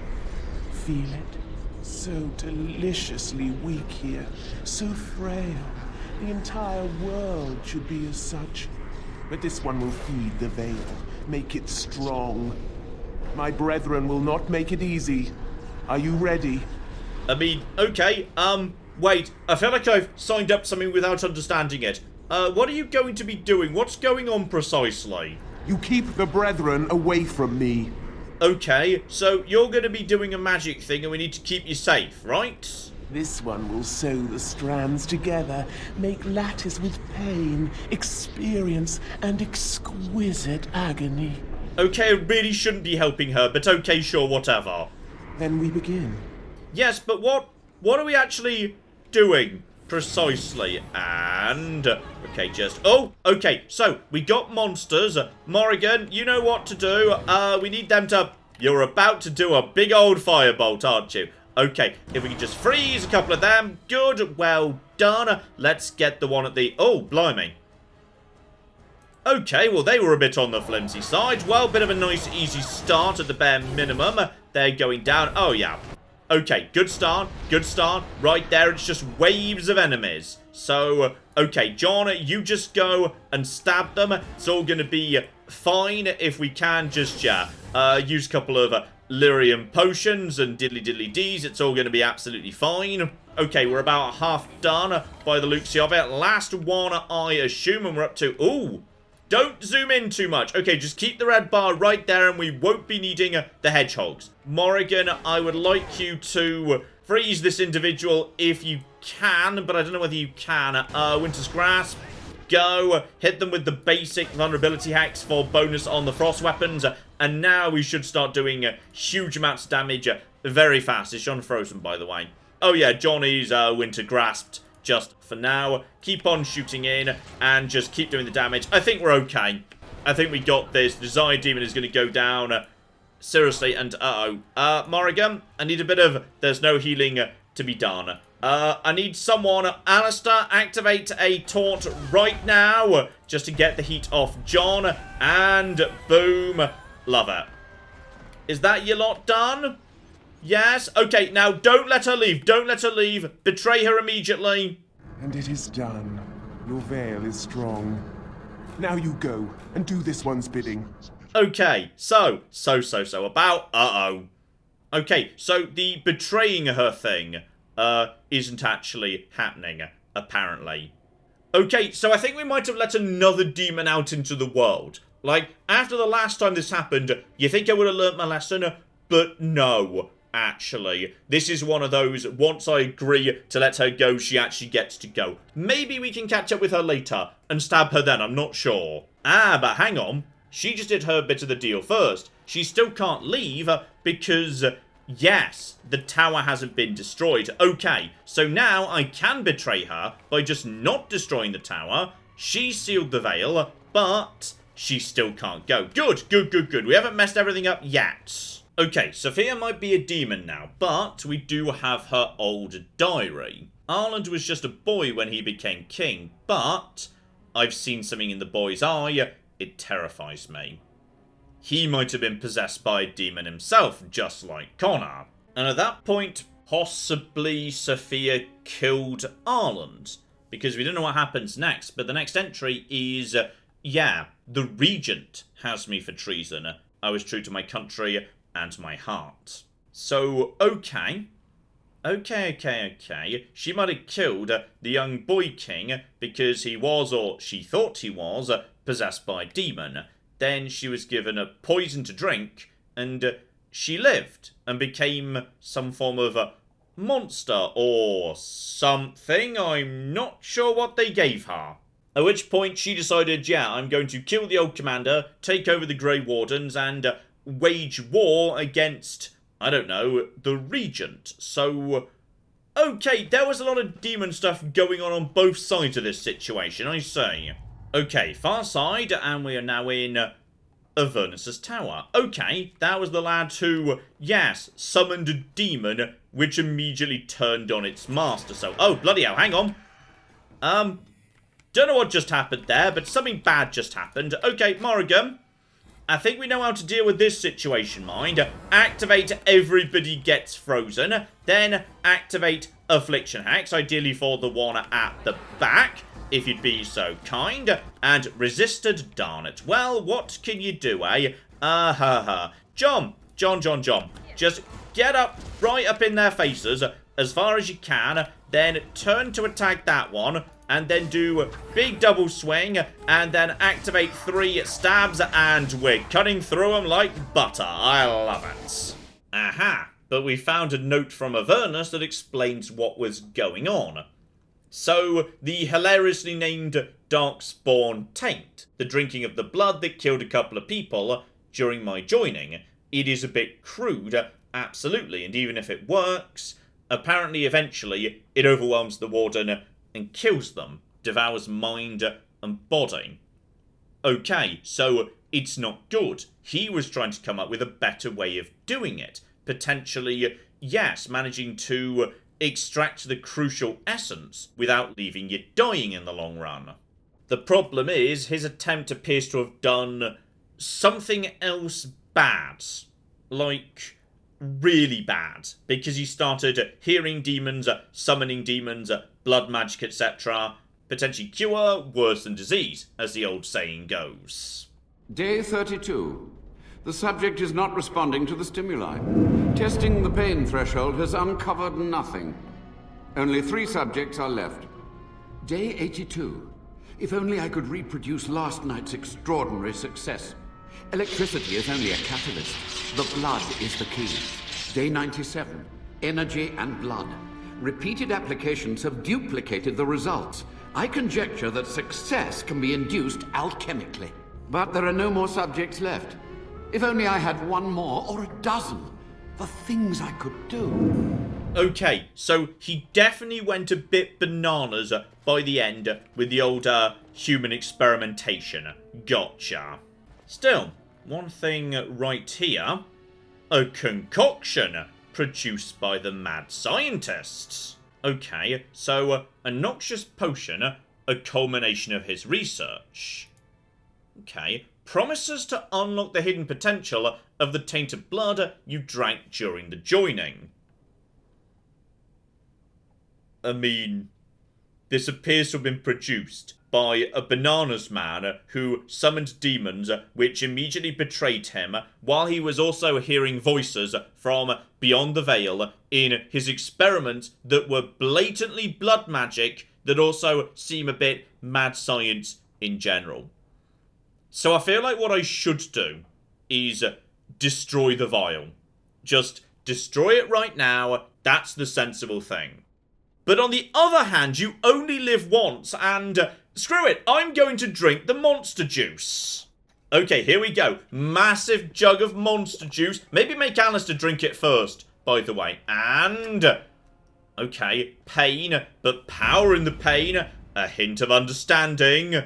Feel it? So deliciously weak here, so frail. The entire world should be as such. But this one will feed the veil, make it strong. My brethren will not make it easy. Are you ready? I mean, okay, wait. I feel like I've signed up something without understanding it. What are you going to be doing? What's going on precisely? You keep the brethren away from me. Okay, so you're going to be doing a magic thing and we need to keep you safe, right? This one will sew the strands together, make lattice with pain, experience, and exquisite agony. Okay, I really shouldn't be helping her, but okay, sure, whatever. Then we begin. Yes, but what are we actually doing precisely? And okay, okay, so we got monsters. Morrigan, you know what to do. We need them to... You're about to do a big old firebolt, aren't you? Okay, if we can just freeze a couple of them. Good, well done. Let's get the one at the... Oh, blimey. Okay, well, they were a bit on the flimsy side. Well, bit of a nice, easy start at the bare minimum. They're going down. Oh, yeah. Okay, good start. Good start. Right there, it's just waves of enemies. So, okay, John, you just go and stab them. It's all going to be fine if we can just, use a couple of lyrium potions and diddly-diddly-dees. It's all going to be absolutely fine. Okay, we're about half done by the looks of it. Last one, I assume, and we're up to... Ooh! Don't zoom in too much. Okay, just keep the red bar right there and we won't be needing the hedgehogs. Morrigan, I would like you to freeze this individual if you can, but I don't know whether you can. Winter's Grasp. Go. Hit them with the basic vulnerability hacks for bonus on the frost weapons. And now we should start doing huge amounts of damage very fast. Is John frozen, by the way? Oh yeah, Johnny's Winter Grasped. Just for now, keep on shooting in and just keep doing the damage. I think we're okay. I think we got this. The Desire Demon is going to go down. Seriously, and Morrigan, I need a bit of... There's no healing to be done. I need someone. Alistair, activate a taunt right now just to get the heat off John. And boom. Love it. Is that your lot done? Yes? Okay, now don't let her leave. Don't let her leave. Betray her immediately. And it is done. Your veil is strong. Now you go and do this one's bidding. Okay, so about... Okay, so the betraying her thing isn't actually happening, apparently. Okay, so I think we might have let another demon out into the world. Like, after the last time this happened, you think I would have learnt my lesson? But no. Actually, this is one of those, once I agree to let her go, she actually gets to go. Maybe we can catch up with her later and stab her then, I'm not sure. Ah, but hang on. She just did her bit of the deal first. She still can't leave because, yes, the tower hasn't been destroyed. Okay, so now I can betray her by just not destroying the tower. She sealed the veil, but she still can't go. Good, good, good, good. We haven't messed everything up yet. Okay, Sophia might be a demon now, but we do have her old diary. Arland was just a boy when he became king, but I've seen something in the boy's eye. It terrifies me. He might have been possessed by a demon himself, just like Connor. And at that point, possibly Sophia killed Arland, because we don't know what happens next, but the next entry is, the Regent has me for treason. I was true to my country and my heart. So, okay. She might have killed the young boy king because he was, or she thought he was, possessed by a demon. Then she was given a poison to drink, and she lived and became some form of a monster or something. I'm not sure what they gave her. At which point she decided, I'm going to kill the old commander, take over the Grey Wardens, and wage war against, I don't know, the Regent. So, okay, there was a lot of demon stuff going on both sides of this situation, I say. Okay, far side, and we are now in Avernus's tower. Okay, that was the lad who, summoned a demon, which immediately turned on its master. So, oh, bloody hell, hang on. Don't know what just happened there, but something bad just happened. Okay, Morrigan, I think we know how to deal with this situation, mind. Activate Everybody Gets Frozen. Then activate Affliction Hacks, ideally for the one at the back, if you'd be so kind. And resisted, darn it. Well, what can you do, eh? John. Just get up, right up in their faces, as far as you can. Then turn to attack that one. And then do big double swing, and then activate 3 stabs, and we're cutting through them like butter. I love it. Aha. but we found a note from Avernus that explains what was going on. So, the hilariously named Darkspawn Taint, the drinking of the blood that killed a couple of people during my joining, it is a bit crude, absolutely, and even if it works, apparently eventually it overwhelms the Warden and kills them, devours mind and body. Okay, so it's not good. He was trying to come up with a better way of doing it. Potentially, yes, managing to extract the crucial essence without leaving you dying in the long run. The problem is, his attempt appears to have done something else bad. Like, really bad. Because he started hearing demons, summoning demons, blood magic, etc. Potentially cure worse than disease, as the old saying goes. Day 32. The subject is not responding to the stimuli. Testing the pain threshold has uncovered nothing. Only 3 subjects are left. Day 82. If only I could reproduce last night's extraordinary success. Electricity is only a catalyst. The blood is the key. Day 97. Energy and blood. Repeated applications have duplicated the results. I conjecture that success can be induced alchemically. But there are no more subjects left. If only I had 1 more, or a dozen. The things I could do. Okay, so he definitely went a bit bananas by the end with the old human experimentation. Gotcha. Still, one thing right here. A concoction produced by the mad scientists. Okay, so a noxious potion, a culmination of his research. Okay, promises to unlock the hidden potential of the tainted blood you drank during the joining. I mean, this appears to have been produced by a bananas man who summoned demons which immediately betrayed him while he was also hearing voices from beyond the veil in his experiments that were blatantly blood magic that also seem a bit mad science in general. So I feel like what I should do is destroy the vial. Just destroy it right now. That's the sensible thing. But on the other hand, you only live once and screw it, I'm going to drink the monster juice. Okay, here we go. Massive jug of monster juice. Maybe make Alistair drink it first, by the way. And okay, pain, but power in the pain. A hint of understanding.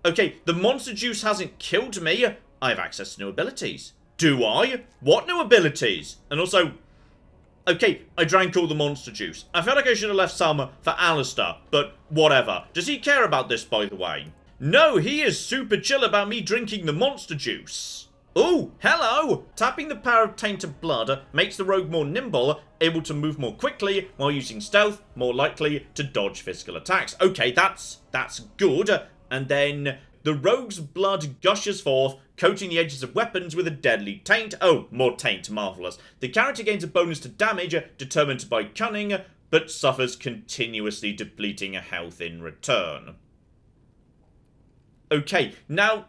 Okay, the monster juice hasn't killed me. I have access to new abilities. Do I? What new abilities? And also, okay, I drank all the monster juice. I feel like I should have left some for Alistair, but whatever. Does he care about this, by the way? No, he is super chill about me drinking the monster juice. Ooh, hello! Tapping the power of tainted blood makes the rogue more nimble, able to move more quickly, while using stealth, more likely to dodge physical attacks. Okay, that's good. And then the rogue's blood gushes forth, coating the edges of weapons with a deadly taint. Oh, more taint, marvellous. The character gains a bonus to damage, determined by cunning, but suffers continuously depleting health in return. Okay, now,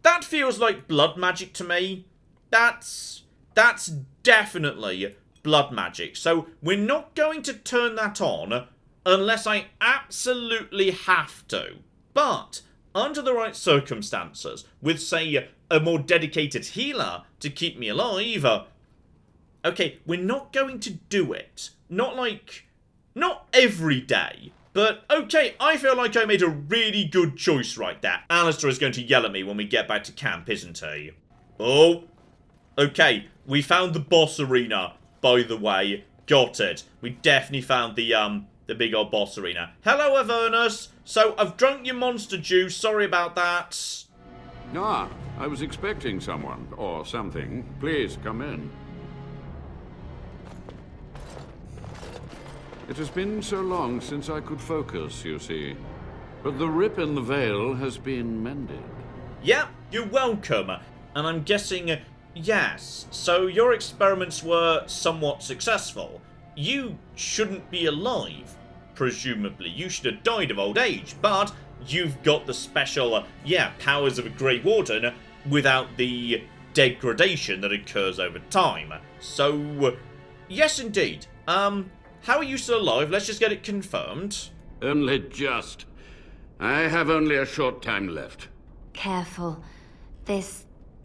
that feels like blood magic to me. That's definitely blood magic. So we're not going to turn that on unless I absolutely have to. But under the right circumstances, with, say, a more dedicated healer to keep me alive, okay, we're not going to do it. Not every day. But, okay, I feel like I made a really good choice right there. Alistair is going to yell at me when we get back to camp, isn't he? Oh, okay, we found the boss arena, by the way. Got it. We definitely found the big old boss arena. Hello, Avernus. So, I've drunk your monster juice. Sorry about that. Ah, I was expecting someone, or something. Please, come in. It has been so long since I could focus, you see. But the rip in the veil has been mended. Yeah, you're welcome. And I'm guessing, yes. So, your experiments were somewhat successful. You shouldn't be alive, presumably. You should have died of old age, but you've got the special, powers of a Grey Warden without the degradation that occurs over time. So, Yes, indeed. How are you still alive? Let's just get it confirmed. Only just. I have only a short time left. Careful. This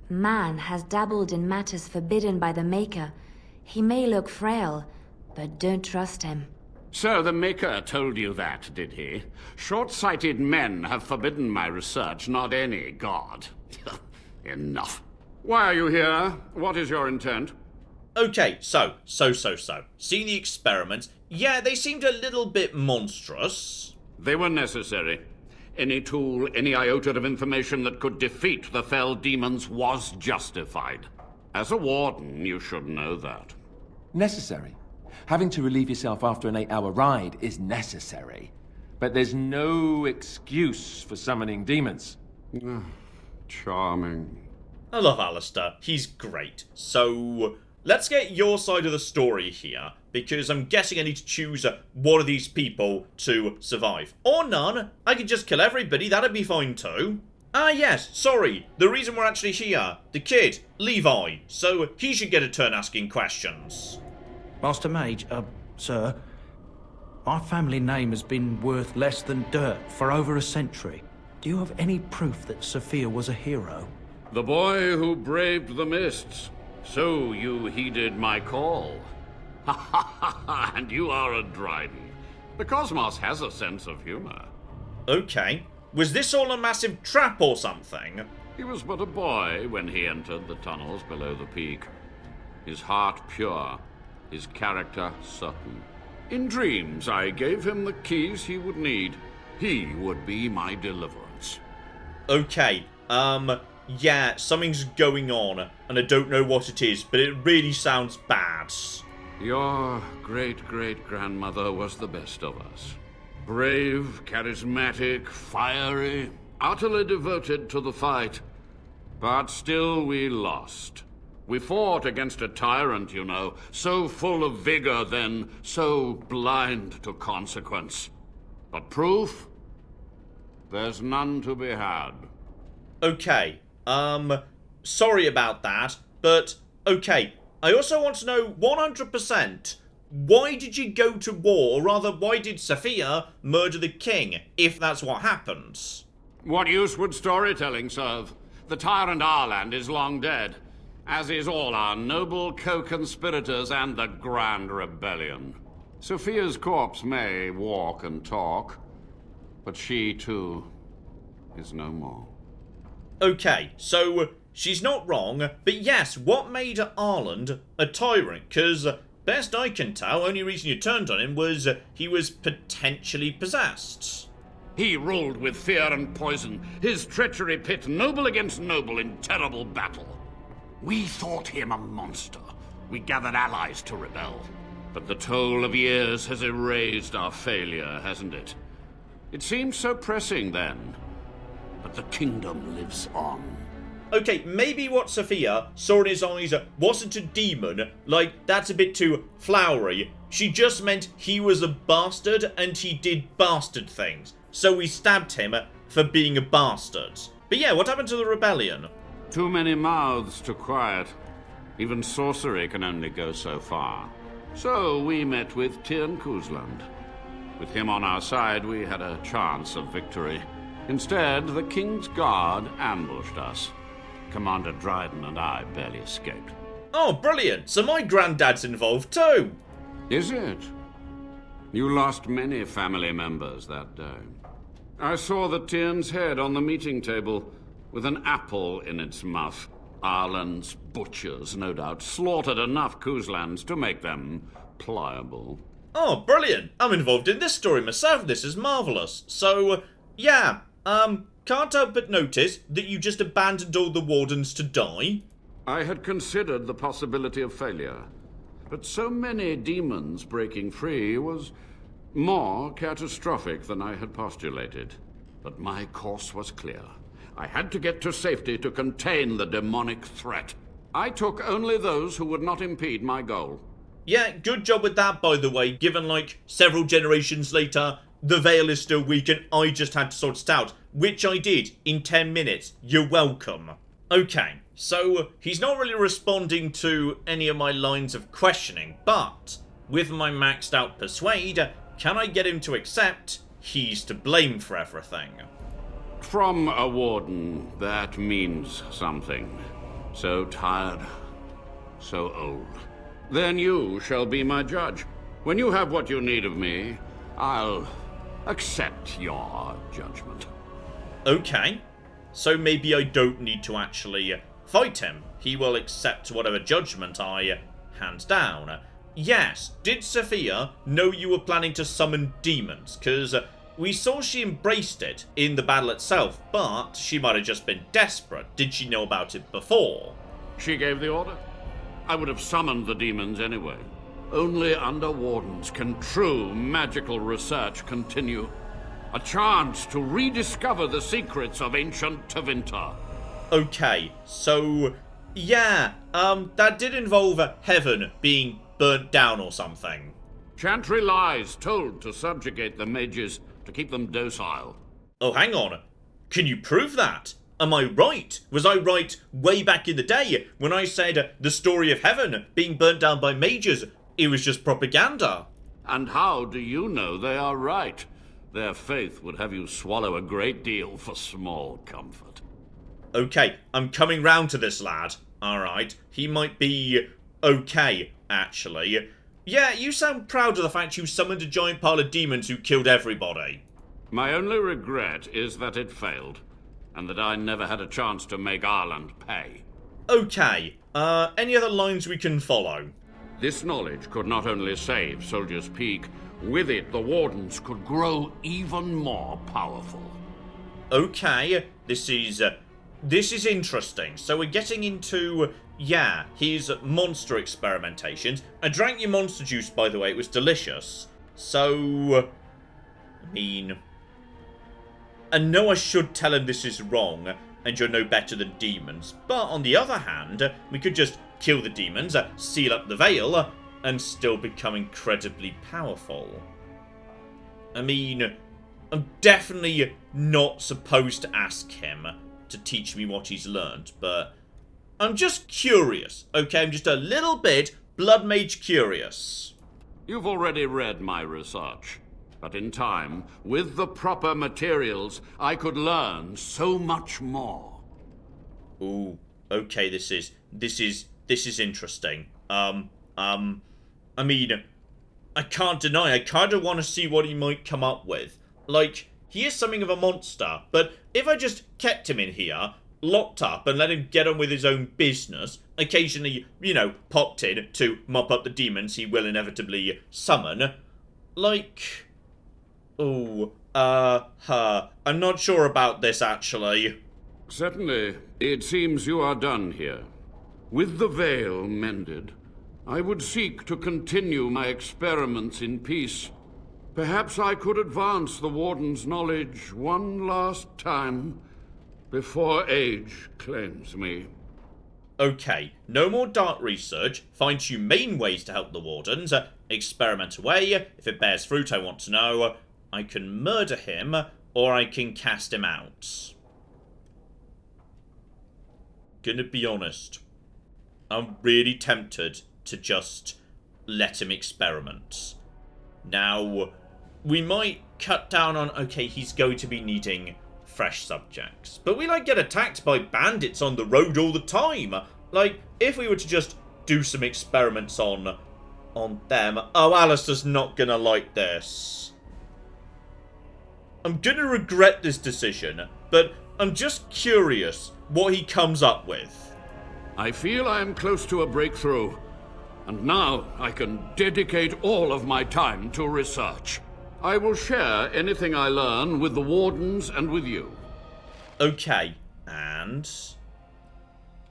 man has dabbled in matters forbidden by the Maker. He may look frail, but don't trust him. So the Maker told you that, did he? Short-sighted men have forbidden my research, not any god. Enough. Why are you here? What is your intent? Okay, so. Seeing the experiments, yeah, they seemed a little bit monstrous. They were necessary. Any tool, any iota of information that could defeat the fell demons was justified. As a warden, you should know that. Necessary. Having to relieve yourself after an 8-hour ride is necessary. But there's no excuse for summoning demons. Charming. I love Alistair. He's great. So, let's get your side of the story here, because I'm guessing I need to choose one of these people to survive. Or none. I could just kill everybody, that'd be fine too. Ah yes, sorry, the reason we're actually here, the kid, Levi, so he should get a turn asking questions. Master Mage, sir, my family name has been worth less than dirt for over a century. Do you have any proof that Sophia was a hero? The boy who braved the mists. So you heeded my call. Ha ha ha ha, and you are a Dryden. The cosmos has a sense of humor. Okay. Was this all a massive trap or something? He was but a boy when he entered the tunnels below the peak. His heart pure, his character certain. In dreams, I gave him the keys he would need. He would be my deliverance. Okay, yeah, something's going on, and I don't know what it is, but it really sounds bad. Your great-great-grandmother was the best of us. Brave, charismatic, fiery, utterly devoted to the fight. But still we lost. We fought against a tyrant, you know, so full of vigor then, so blind to consequence. But proof? There's none to be had. Okay, sorry about that, but, okay, I also want to know 100%, why did you go to war, or rather, why did Sophia murder the king, if that's what happens? What use would storytelling serve? The tyrant Arland is long dead, as is all our noble co-conspirators and the Grand Rebellion. Sophia's corpse may walk and talk, but she, too, is no more. Okay, so she's not wrong, but yes, what made Arland a tyrant? Because, best I can tell, only reason you turned on him was he was potentially possessed. He ruled with fear and poison, his treachery pit noble against noble in terrible battle. We thought him a monster. We gathered allies to rebel. But the toll of years has erased our failure, hasn't it? It seemed so pressing then. But the kingdom lives on. Okay, maybe what Sophia saw in his eyes wasn't a demon, like, that's a bit too flowery. She just meant he was a bastard and he did bastard things. So we stabbed him for being a bastard. But yeah, what happened to the rebellion? Too many mouths to quiet. Even sorcery can only go so far. So we met with Tyrn Kuzland. With him on our side, we had a chance of victory. Instead, the King's Guard ambushed us. Commander Dryden and I barely escaped. Oh, brilliant! So my granddad's involved too! Is it? You lost many family members that day. I saw the Tyrn's head on the meeting table, with an apple in its mouth. Arland's butchers, no doubt, slaughtered enough Kuzlands to make them pliable. Oh, brilliant! I'm involved in this story myself, this is marvellous. So, yeah, can't help but notice that you just abandoned all the wardens to die. I had considered the possibility of failure, but so many demons breaking free was more catastrophic than I had postulated. But my course was clear. I had to get to safety to contain the demonic threat. I took only those who would not impede my goal. Yeah, good job with that, by the way, given, like, several generations later, the Veil is still weak and I just had to sort it out, which I did in 10 minutes. You're welcome. Okay, so he's not really responding to any of my lines of questioning, but with my maxed out persuade, can I get him to accept he's to blame for everything? From a warden, that means something. So tired, so old. Then you shall be my judge. When you have what you need of me, I'll accept your judgment. Okay, so maybe I don't need to actually fight him. He will accept whatever judgment I hand down. Yes, did Sophia know you were planning to summon demons? Because we saw she embraced it in the battle itself, but she might have just been desperate. Did she know about it before? She gave the order. I would have summoned the demons anyway. Only under wardens can true magical research continue. A chance to rediscover the secrets of ancient Tevinter. Okay, so yeah, that did involve heaven being burnt down or something. Chantry lies told to subjugate the mages to keep them docile. Oh, hang on. Can you prove that? Am I right? Was I right way back in the day when I said the story of heaven being burnt down by mages, it was just propaganda? And how do you know they are right? Their faith would have you swallow a great deal for small comfort. Okay, I'm coming round to this lad. Alright, he might be okay, actually. Yeah, you sound proud of the fact you summoned a giant pile of demons who killed everybody. My only regret is that it failed, and that I never had a chance to make Ireland pay. Okay, any other lines we can follow? This knowledge could not only save Soldier's Peak, with it the Wardens could grow even more powerful. Okay, this is interesting. So we're getting into, yeah, his monster experimentations. I drank your monster juice, by the way, it was delicious. So, I mean, I know I should tell him this is wrong, and you're no better than demons. But on the other hand, we could just kill the demons, seal up the veil, and still become incredibly powerful. I mean, I'm definitely not supposed to ask him to teach me what he's learned, but I'm just curious, okay? I'm just a little bit Blood Mage curious. You've already read my research, but in time, with the proper materials, I could learn so much more. Ooh, okay, this is interesting. I mean, I can't deny, I kind of want to see what he might come up with. Like, he is something of a monster, but if I just kept him in here, locked up, and let him get on with his own business, occasionally, you know, popped in to mop up the demons he will inevitably summon, like... Ooh, I'm not sure about this, actually. Certainly, it seems you are done here. With the veil mended, I would seek to continue my experiments in peace. Perhaps I could advance the Warden's knowledge one last time before age claims me. Okay, no more dark research, find humane ways to help the Wardens, experiment away, if it bears fruit I want to know, I can murder him, or I can cast him out. Gonna be honest, I'm really tempted to just let him experiment. Now, we might cut down on, okay, he's going to be needing fresh subjects. But we, like, get attacked by bandits on the road all the time. Like, if we were to just do some experiments on them. Oh, Alistair's not gonna like this. I'm gonna regret this decision, but I'm just curious what he comes up with. I feel I am close to a breakthrough. And now I can dedicate all of my time to research. I will share anything I learn with the Wardens and with you. Okay, and...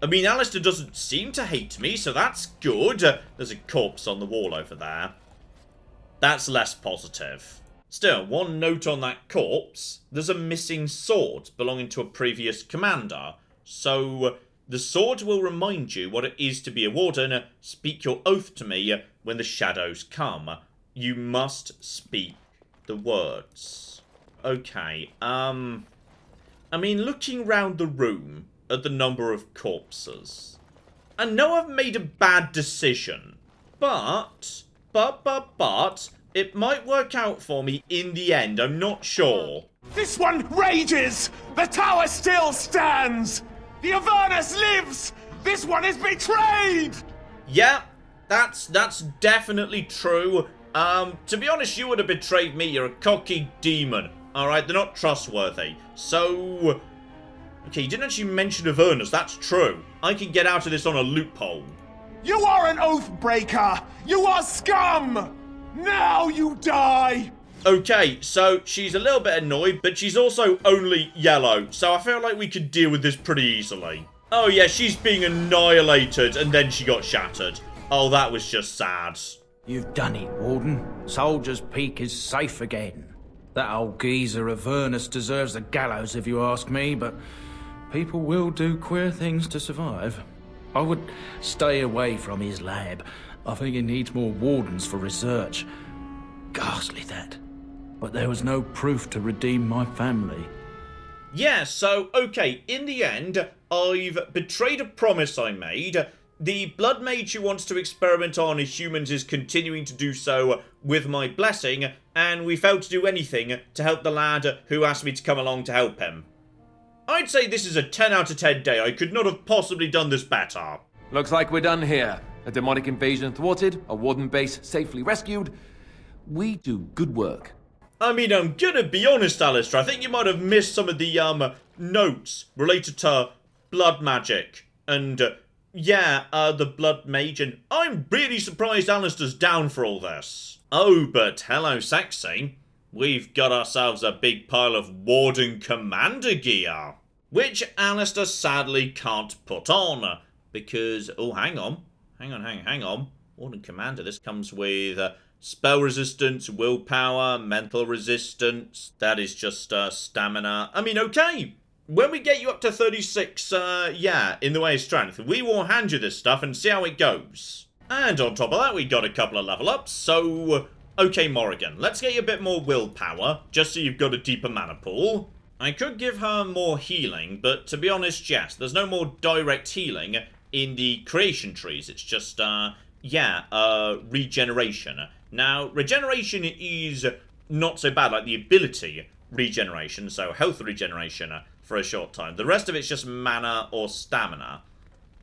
I mean, Alistair doesn't seem to hate me, so that's good. There's a corpse on the wall over there. That's less positive. Still, one note on that corpse. There's a missing sword belonging to a previous commander. So... the sword will remind you what it is to be a warden. Speak your oath to me when the shadows come. You must speak the words. Okay, I mean, looking round the room, at the number of corpses. I know I've made a bad decision, but, it might work out for me in the end, I'm not sure. This one rages! The tower still stands! The Avernus lives! This one is betrayed! Yeah, that's definitely true. To be honest, you would have betrayed me. You're a cocky demon. Alright, they're not trustworthy. So... Okay, you didn't actually mention Avernus, that's true. I can get out of this on a loophole. You are an oath breaker! You are scum! Now you die! Okay, so she's a little bit annoyed, but she's also only yellow, so I feel like we could deal with this pretty easily. Oh yeah, she's being annihilated, and then she got shattered. Oh, that was just sad. You've done it, Warden. Soldier's Peak is safe again. That old geezer Avernus deserves the gallows if you ask me, but people will do queer things to survive. I would stay away from his lab. I think he needs more wardens for research. Ghastly, that. But there was no proof to redeem my family. Yeah, so, okay, in the end, I've betrayed a promise I made. The blood mage who wants to experiment on humans is continuing to do so with my blessing, and we failed to do anything to help the lad who asked me to come along to help him. I'd say this is a 10 out of 10 day. I could not have possibly done this better. Looks like we're done here. A demonic invasion thwarted, a warden base safely rescued. We do good work. I mean, I'm gonna be honest, Alistair. I think you might have missed some of the, notes related to blood magic. And, the blood mage. And I'm really surprised Alistair's down for all this. Oh, but hello, sexy. We've got ourselves a big pile of Warden Commander gear. Which Alistair sadly can't put on. Because, oh, hang on. Hang on. Warden Commander, this comes with... spell resistance, willpower, mental resistance. That is just stamina. I mean, okay. When we get you up to 36, in the way of strength, we will hand you this stuff and see how it goes. And on top of that, we got a couple of level ups. So, okay, Morrigan, let's get you a bit more willpower, just so you've got a deeper mana pool. I could give her more healing, but to be honest, yes, there's no more direct healing in the creation trees. It's just, regeneration. Now, regeneration is not so bad, like the ability regeneration, so health regeneration for a short time. The rest of it's just mana or stamina.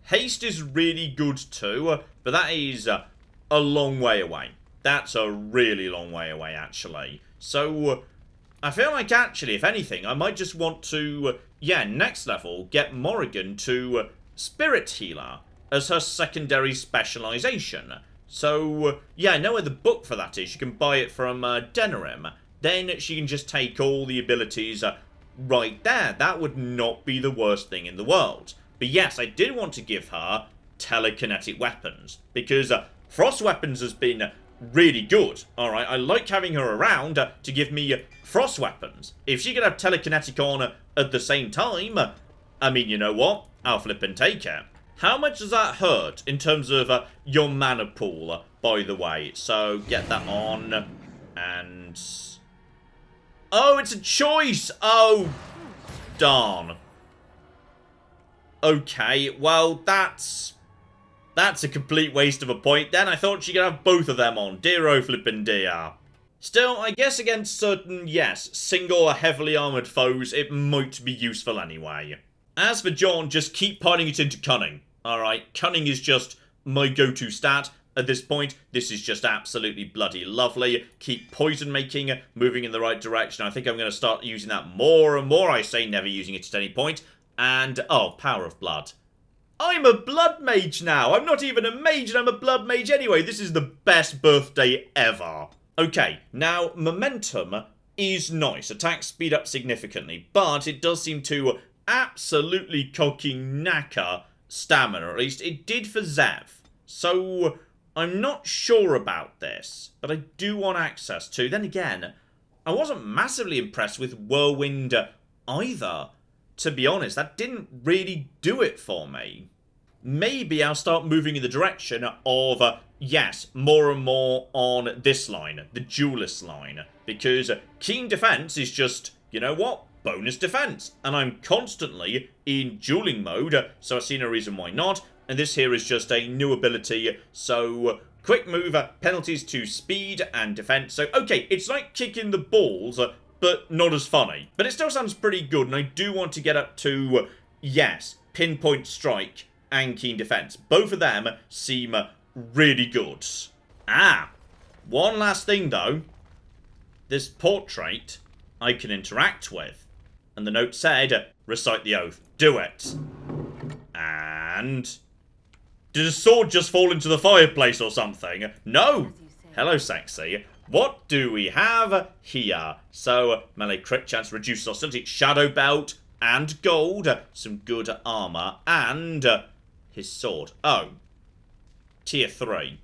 Haste is really good too, but that is a long way away. That's a really long way away, actually. So, I feel like, actually, if anything, I might just want to, next level, get Morrigan to Spirit Healer as her secondary specialization. So, I know where the book for that is. You can buy it from Denerim. Then she can just take all the abilities right there. That would not be the worst thing in the world. But yes, I did want to give her telekinetic weapons. Because frost weapons has been really good. Alright, I like having her around to give me frost weapons. If she could have telekinetic on at the same time, I mean, you know what? I'll flip and take it. How much does that hurt in terms of your mana pool, by the way? So, get that on, and... Oh, it's a choice! Oh, darn. Okay, well, that's a complete waste of a point then. I thought she could have both of them on. Dear oh flippin' dear. Still, I guess against certain, single heavily armoured foes, it might be useful anyway. As for John, just keep piling it into cunning. Alright, cunning is just my go-to stat at this point. This is just absolutely bloody lovely. Keep poison making, moving in the right direction. I think I'm going to start using that more and more. I say never using it at any point. And, oh, Power of Blood. I'm a blood mage now. I'm not even a mage and I'm a blood mage anyway. This is the best birthday ever. Okay, now, momentum is nice. Attacks speed up significantly, but it does seem to absolutely cocky knacker stamina. At least it did for Zev. So, I'm not sure about this, but I do want access to. Then again, I wasn't massively impressed with Whirlwind either. To be honest, that didn't really do it for me. Maybe I'll start moving in the direction of, more and more on this line, the Duelist line. Because Keen Defense is just, you know what? bonus defense. And I'm constantly in dueling mode, so I see no reason why not. And this here is just a new ability, so quick move, penalties to speed and defense. So, okay, it's like kicking the balls, but not as funny. But it still sounds pretty good, and I do want to get up to, yes, pinpoint strike and keen defense. Both of them seem really good. One last thing, though. This portrait I can interact with. And the note said, recite the oath. Do it. And... did a sword just fall into the fireplace or something? No! Hello, sexy. What do we have here? So, melee crit chance, reduced hostility, shadow belt, and gold. Some good armor, and his sword. Oh. Tier 3.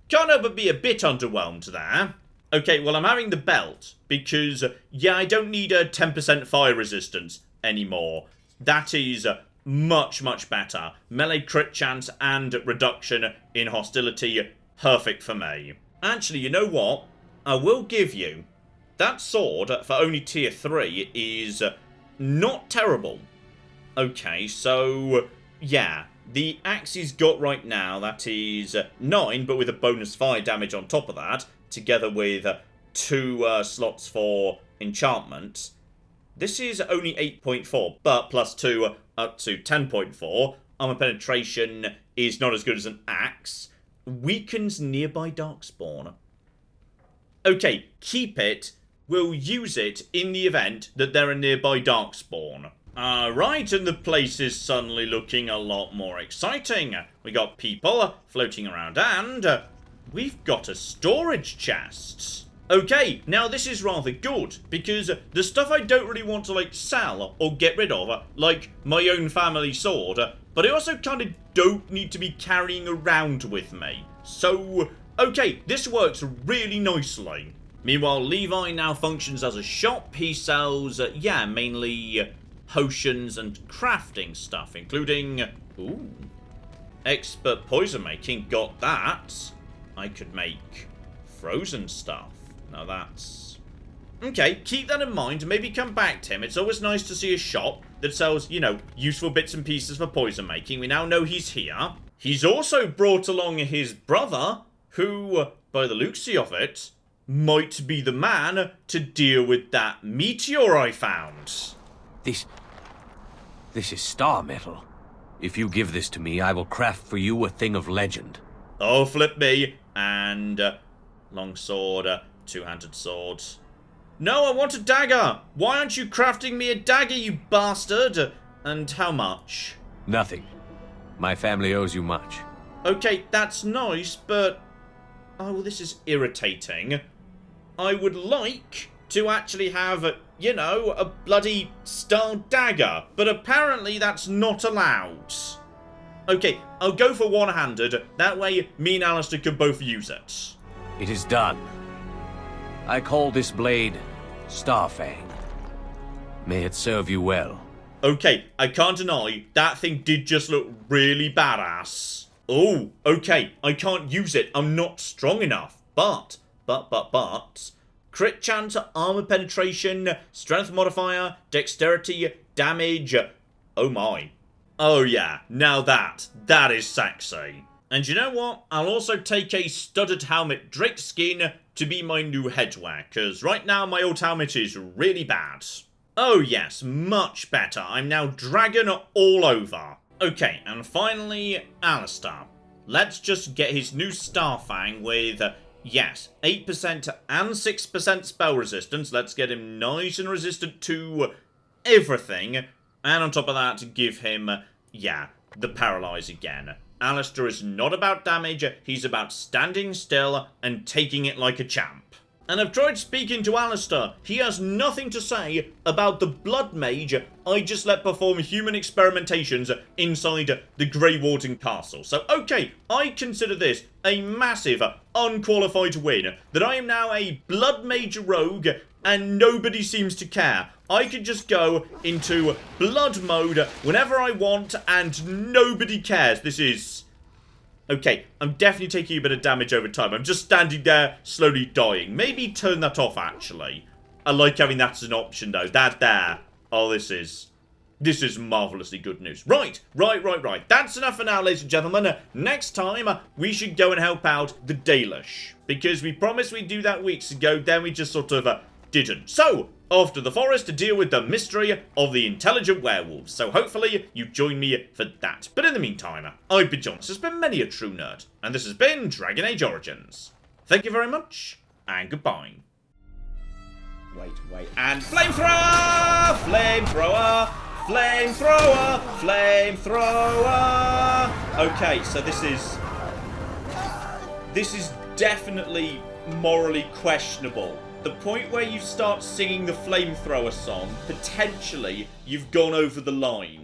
Can't help but be a bit underwhelmed there. Okay, well, I'm having the belt, because, yeah, I don't need a 10% fire resistance anymore. That is much, much better. Melee crit chance and reduction in hostility, perfect for me. Actually, you know what? I will give you, that sword for only tier 3 is not terrible. Okay, so, yeah. The axe he's got right now, that is 9, but with a bonus fire damage on top of that, together with 2 slots for enchantment. This is only 8.4, but plus 2 up to 10.4. Armor penetration is not as good as an axe. Weakens nearby darkspawn. Okay, keep it. We'll use it in the event that there are nearby darkspawn. Right, and the place is suddenly looking a lot more exciting. We got people floating around, and we've got a storage chest. Okay, now this is rather good, because the stuff I don't really want to, like, sell or get rid of, like my own family sword, but I also kind of don't need to be carrying around with me. So, okay, this works really nicely. Meanwhile, Levi now functions as a shop. He sells, yeah, mainly potions and crafting stuff, including, ooh, expert poison making, got that. I could make frozen stuff. Now that's... okay, keep that in mind, maybe come back to him. It's always nice to see a shop that sells, you know, useful bits and pieces for poison making. We now know he's here. He's also brought along his brother, who, by the looks of it, might be the man to deal with that meteor I found. This is star metal. If you give this to me, I will craft for you a thing of legend. Oh, flip me. And long sword, two-handed sword. No, I want a dagger. Why aren't you crafting me a dagger, you bastard? And how much? Nothing. My family owes you much. Okay, that's nice, but... oh, well, this is irritating. I would like to actually have, you know, a bloody star dagger, but apparently that's not allowed. Okay, I'll go for one-handed. That way, me and Alistair can both use it. It is done. I call this blade Starfang. May it serve you well. Okay, I can't deny, that thing did just look really badass. Oh, okay, I can't use it. I'm not strong enough. But, crit chance, armor penetration, strength modifier, dexterity, damage. Oh my. Oh yeah, now that is sexy. And you know what? I'll also take a studded helmet drake skin to be my new headwear, because right now my old helmet is really bad. Oh yes, much better. I'm now dragon all over. Okay, and finally, Alistair. Let's just get his new Starfang with, yes, 8% and 6% spell resistance. Let's get him nice and resistant to everything. And on top of that, give him, yeah, the Paralyze again. Alistair is not about damage, he's about standing still and taking it like a champ. And I've tried speaking to Alistair. He has nothing to say about the blood mage I just let perform human experimentations inside the Grey Warden castle. So, okay, I consider this a massive, unqualified win. That I am now a blood mage rogue and nobody seems to care. I can just go into blood mode whenever I want and nobody cares. This is... okay, I'm definitely taking a bit of damage over time. I'm just standing there, slowly dying. Maybe turn that off, actually. I like having that as an option, though. That there. Oh, this is marvellously good news. Right. That's enough for now, ladies and gentlemen. Next time, we should go and help out the Dalish. Because we promised we'd do that weeks ago, then we just sort of didn't. So, off to the forest to deal with the mystery of the intelligent werewolves. So hopefully you join me for that. But in the meantime, I've been John. This has been many a true nerd. And this has been Dragon Age Origins. Thank you very much, and goodbye. Wait. And flamethrower! Flamethrower! Flamethrower! Flamethrower! Okay, so this is definitely morally questionable. The point where you start singing the flamethrower song, potentially, you've gone over the line.